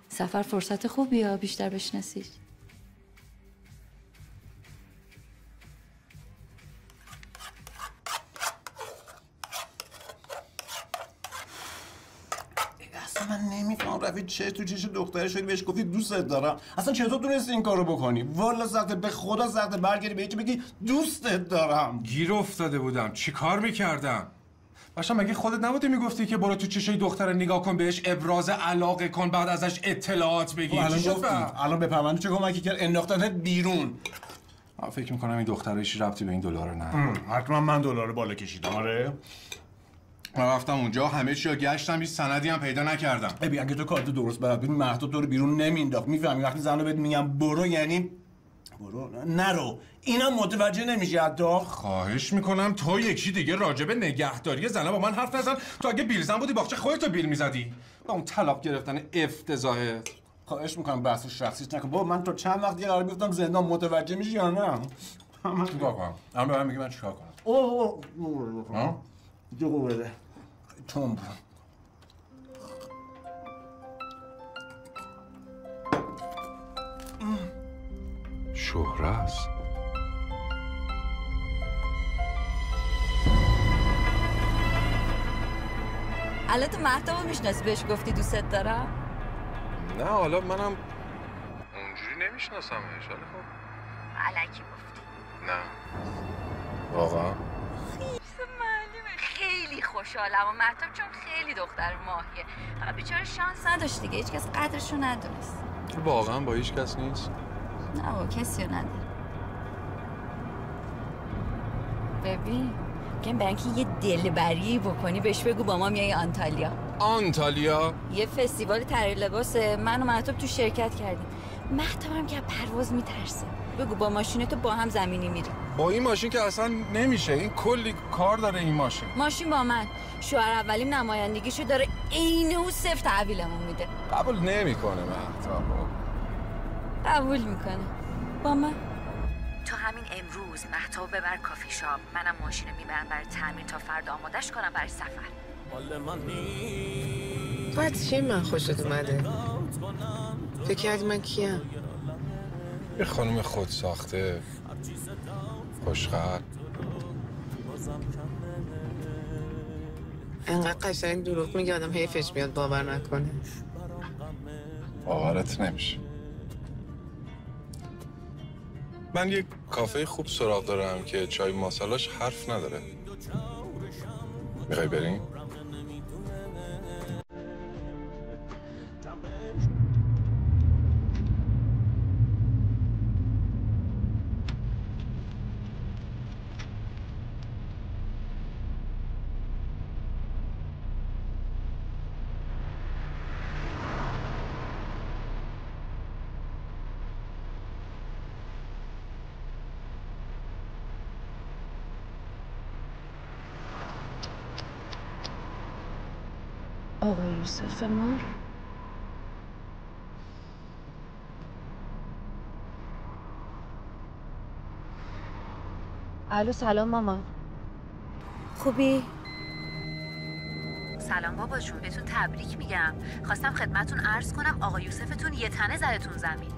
سفر فرصت خوبیه بیشتر بشناسیش. من نمیفهم رفیق چه تو چش دختره شدی بهش گفتی دوستت دارم. اصلا چطور تونستی این کارو بکنی؟ والا سخته، به خدا سخته برگردی به یکی بگی دوستت دارم. گیر افتاده بودم، چی کار میکردم؟ باشم مگه خودت نبودی میگفتی که برو تو چشای دختر نگاه کن، بهش ابراز علاقه کن، بعد ازش اطلاعات بگیر؟ الان به پرونده چه کمکی کرد؟ انداختنت بیرون. فکر میکنم این دختر هیچ ربطی به این دلار نه. حتما من دلار بالا کشیدم. آره من رفتم اونجا همه چی رو گشتم، هیچ سندی هم پیدا نکردم. ببین اگه تو کارت درست بلد بودی مهتاب تو رو بیرون نمینداخت. میفهمی وقتی زنو بهت میگم برو یعنی برو، نرو. اینم متوجه نمیشی حتی. خواهش میکنم تو یکی دیگه راجب نگهداری زنا با من حرف نزن. تو اگه بیلزن بودی باغچه خودتو بیل میزدی با اون طلاق گرفتن افتضاحه. خواهش میکنم بحث شخصیش نکن بابا. من تو چند وقت دیگه قرار بیفتم زندان، متوجه میشی یا نه؟ من چیکار کنم؟ الان به من میگی من چیکار کنم؟ اوه جو بده توم. شهره است. الان تو مهتابو میشناسی بهش گفتی دوستت دارم؟ نه حالا منم اونجوری نمیشناسمش، ولی خب الکی گفتی. نه واقعا خیلی خوشحالم و مهتاب چون خیلی دختر ماهیه، فقط بیچاره شانس نداشت دیگه، هیچ کس قدرشو ندونست. واقعا با هیچ کس نیست؟ نه با کسی رو نداره. ببین میگم برای اینکه یه دلبری بکنی بهش بگو با ما میای آنتالیا. آنتالیا؟ یه فستیوال طراحی لباسه، من و مهتاب تو شرکت کردیم. مهتاب هم که پرواز میترسه، بگو با ماشینتو با هم زمینی میریم. با این ماشین که اصلا نمیشه، این کلی کار داره این ماشین با من شوهر اولیم نمایندگیشو داره، عین او صفر تحویلمون میده. قبول نمیکنه مهتاب. قبول میکنه با من. تو همین امروز مهتاب ببر کافی شاپ، منم ماشین رو میبرم برای تعمیر تا فردا آمادش کنم برای سفر. باید چی من خوشت اومده؟ فکر کردی من کیم؟ یه خانم خود ساخته خوشخط، انقدر قشنگ دروغ میگه آدم حیفش میاد باور نکنه. باورت نمیشه. من یه کافه خوب سراغ دارم که چای ماسالاش حرف نداره. میخوای بریم؟ آقا یوسف مار. الو سلام ماما. خوبی؟ سلام بابا جون، بهتون تبریک میگم. خواستم خدمتون عرض کنم آقا یوسفتون یه تنه زدتون زمین.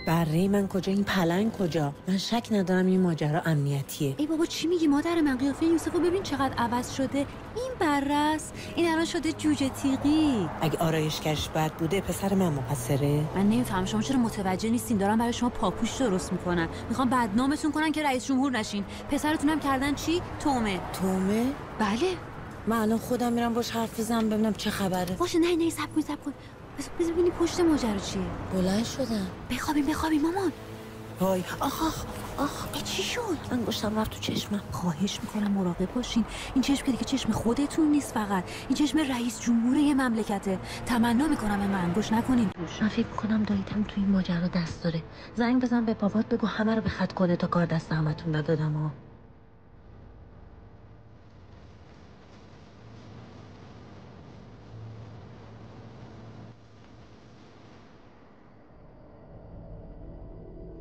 بره من کجا، این پلنگ کجا؟ من شک ندارم این ماجرا امنیتیه. ای بابا چی میگی مادر من؟ قیافه یوسفو ببین چقدر عوض شده. این بررس، این الان شده جوجه تیغی. اگه آرایشگرش بد بوده پسر من مقصره؟ من نمیفهم شما چرا متوجه نیستین؟ دارن برای شما پاپوش درست میکنن، میخوان بدنامتون کنن که رئیس جمهور نشین. پسرتونم کردن چی؟ تومه. بله. من الان خودم میرم باش حرف بزنم ببینم چه خبره. باشه نه صبر کن. بذار ببینی پشت ماجرا چیه. بلند شدم. بخوابیم مامان. وای آخ چی شد؟ انگشتم رفت تو چشمم. خواهش میکنم مراقب باشین. این چشم که دیگه چشم خودتون نیست، فقط این چشم رئیس جمهور یه مملکته. تمنا میکنم من انگشت نکنین توش. من فکر میکنم داییدم تو این ماجرا دست داره. زنگ بزن به بابات بگو همه رو به خط کنه تا کار دست همتون ندادم ها.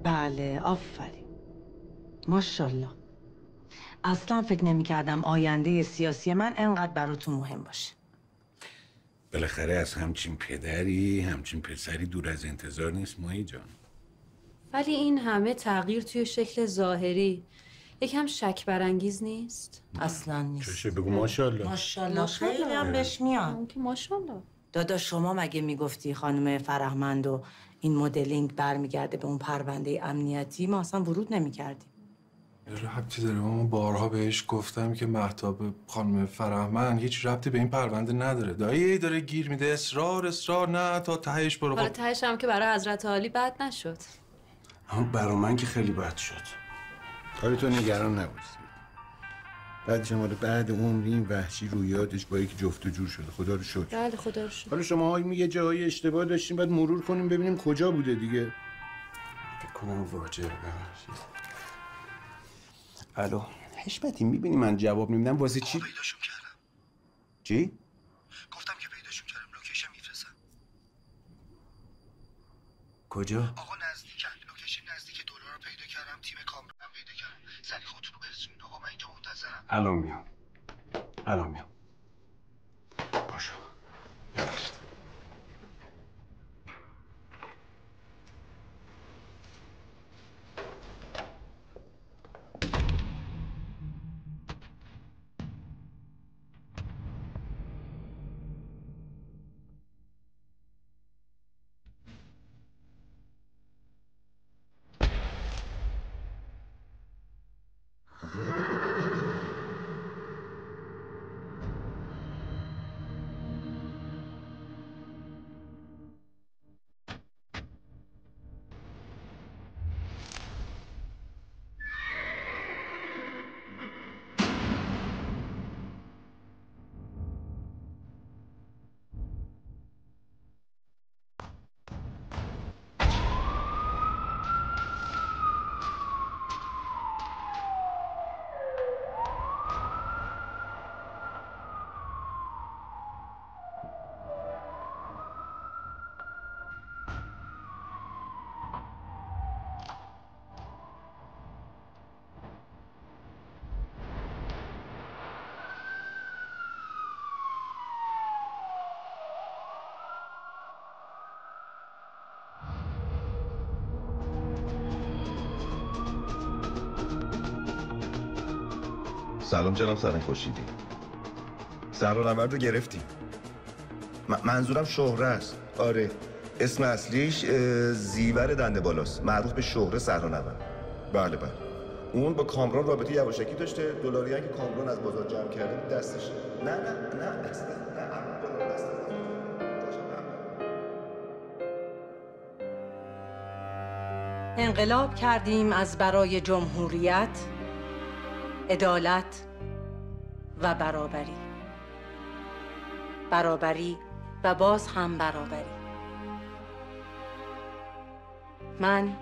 بله آفرین، ماشاءالله. اصلا فکر نمی‌کردم آینده سیاسی من انقدر براتون مهم باشه. بالاخره از همچین پدری همچین پسری دور از انتظار نیست ماهی جان. ولی این همه تغییر توی شکل ظاهری یکم شک برانگیز نیست؟ اصلا نیست. چشه بگو ماشاءالله. ماشاءالله خیلی هم بهش میاد. که ماشاءالله. دادا شما مگه میگفتی خانم فرهمند و این مدلینگ برمیگرده به اون پرونده امنیتی؟ ما اصلا ورود نمیکردیم. ربطی داره ماما، بارها بهش گفتم که مهتاب خانم فرهمند هیچ ربطی به این پرونده نداره. دایی داره گیر میده، اصرار نه تا تهش برو. حالا تهش هم که برای حضرت عالی بد نشد. اما برا من که خیلی بد شد. کاری تو نگران نباش. بعد شما بعد عمری این وحشی رویاتش با یکی جفت و جور شده. خدا رو شکر. بله خدا رو شکر. حالا شما یه جایی اشتباه داشتیم، بعد مرور کنیم ببینیم کجا بوده دیگه. فکر کنم واجه ببخشید. الو حشمتی، میبینی من جواب نمیدم واسه چی؟ پیداشون کردم. چی؟ گفتم که پیداشون کردم، لوکیشن میفرستم. کجا؟ آقا نزدیکن، لوکیشن نزدیک دلار رو پیدا کردم، تیم کامرا پیدا کردم. سری خودتون رو برسونید آقا، من اینجا منتظرم. الان میام. باشو. سلام جناب سرن خورشیدی. سرانورد رو گرفتیم. منظورم شهره است. آره، اسم اصلیش زیور دنده بالاست، معروف به شهره سرانورد. بله بله. اون با کامران رابطه یواشکی داشته، دلاری که کامران از بازار جمع کرده بود دستشه. نه اصلا انقلاب کردیم از برای جمهوریت، عدالت و برابری و باز هم برابری. من،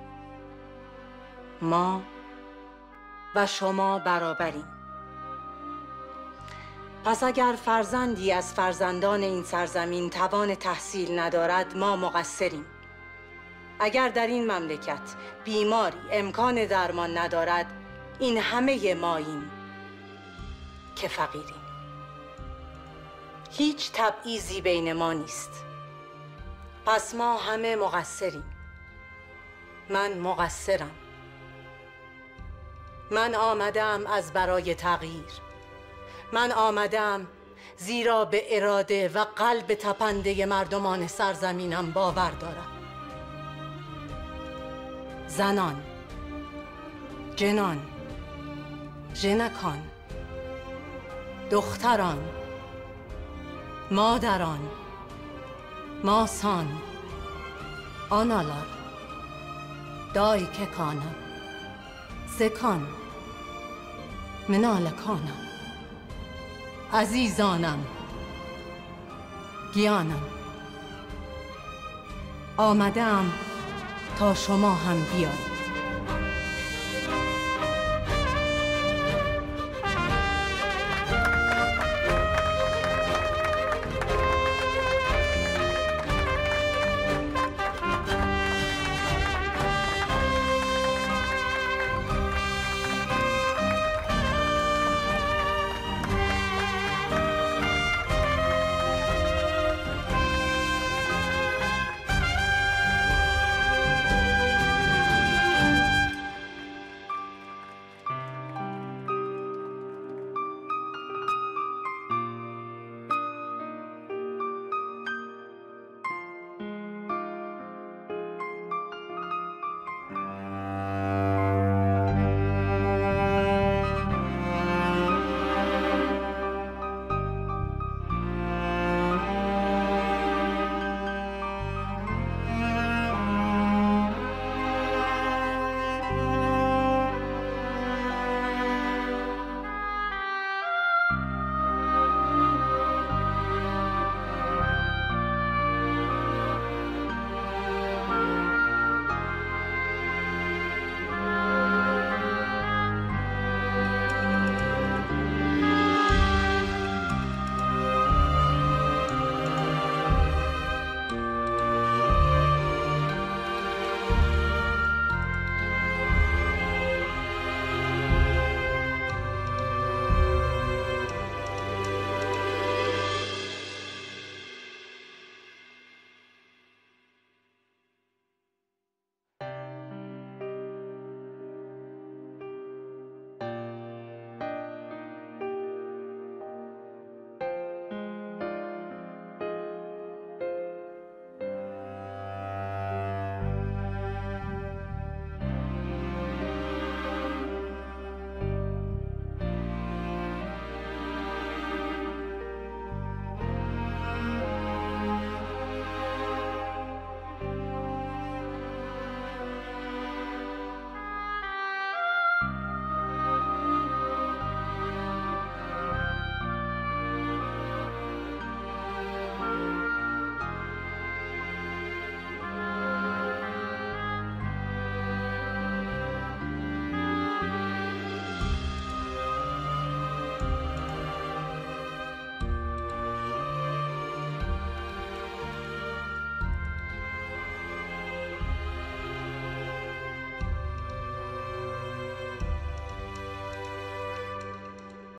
ما و شما برابریم. پس اگر فرزندی از فرزندان این سرزمین توان تحصیل ندارد، ما مقصریم. اگر در این مملکت بیماری امکان درمان ندارد، این همه ماییم که فقیریم. هیچ تبعیضی بین ما نیست. پس ما همه مقصریم. من مقصرم. من آمدم از برای تغییر. من آمدم زیرا به اراده و قلب تپنده مردمان سرزمینم باور دارم. زنان، جنان، ژنکان، دختران، مادران، ماسان، آنالار، دایککانم، سکان، منالکانم، عزیزانم، گیانم. آمدم تا شما هم بیایید.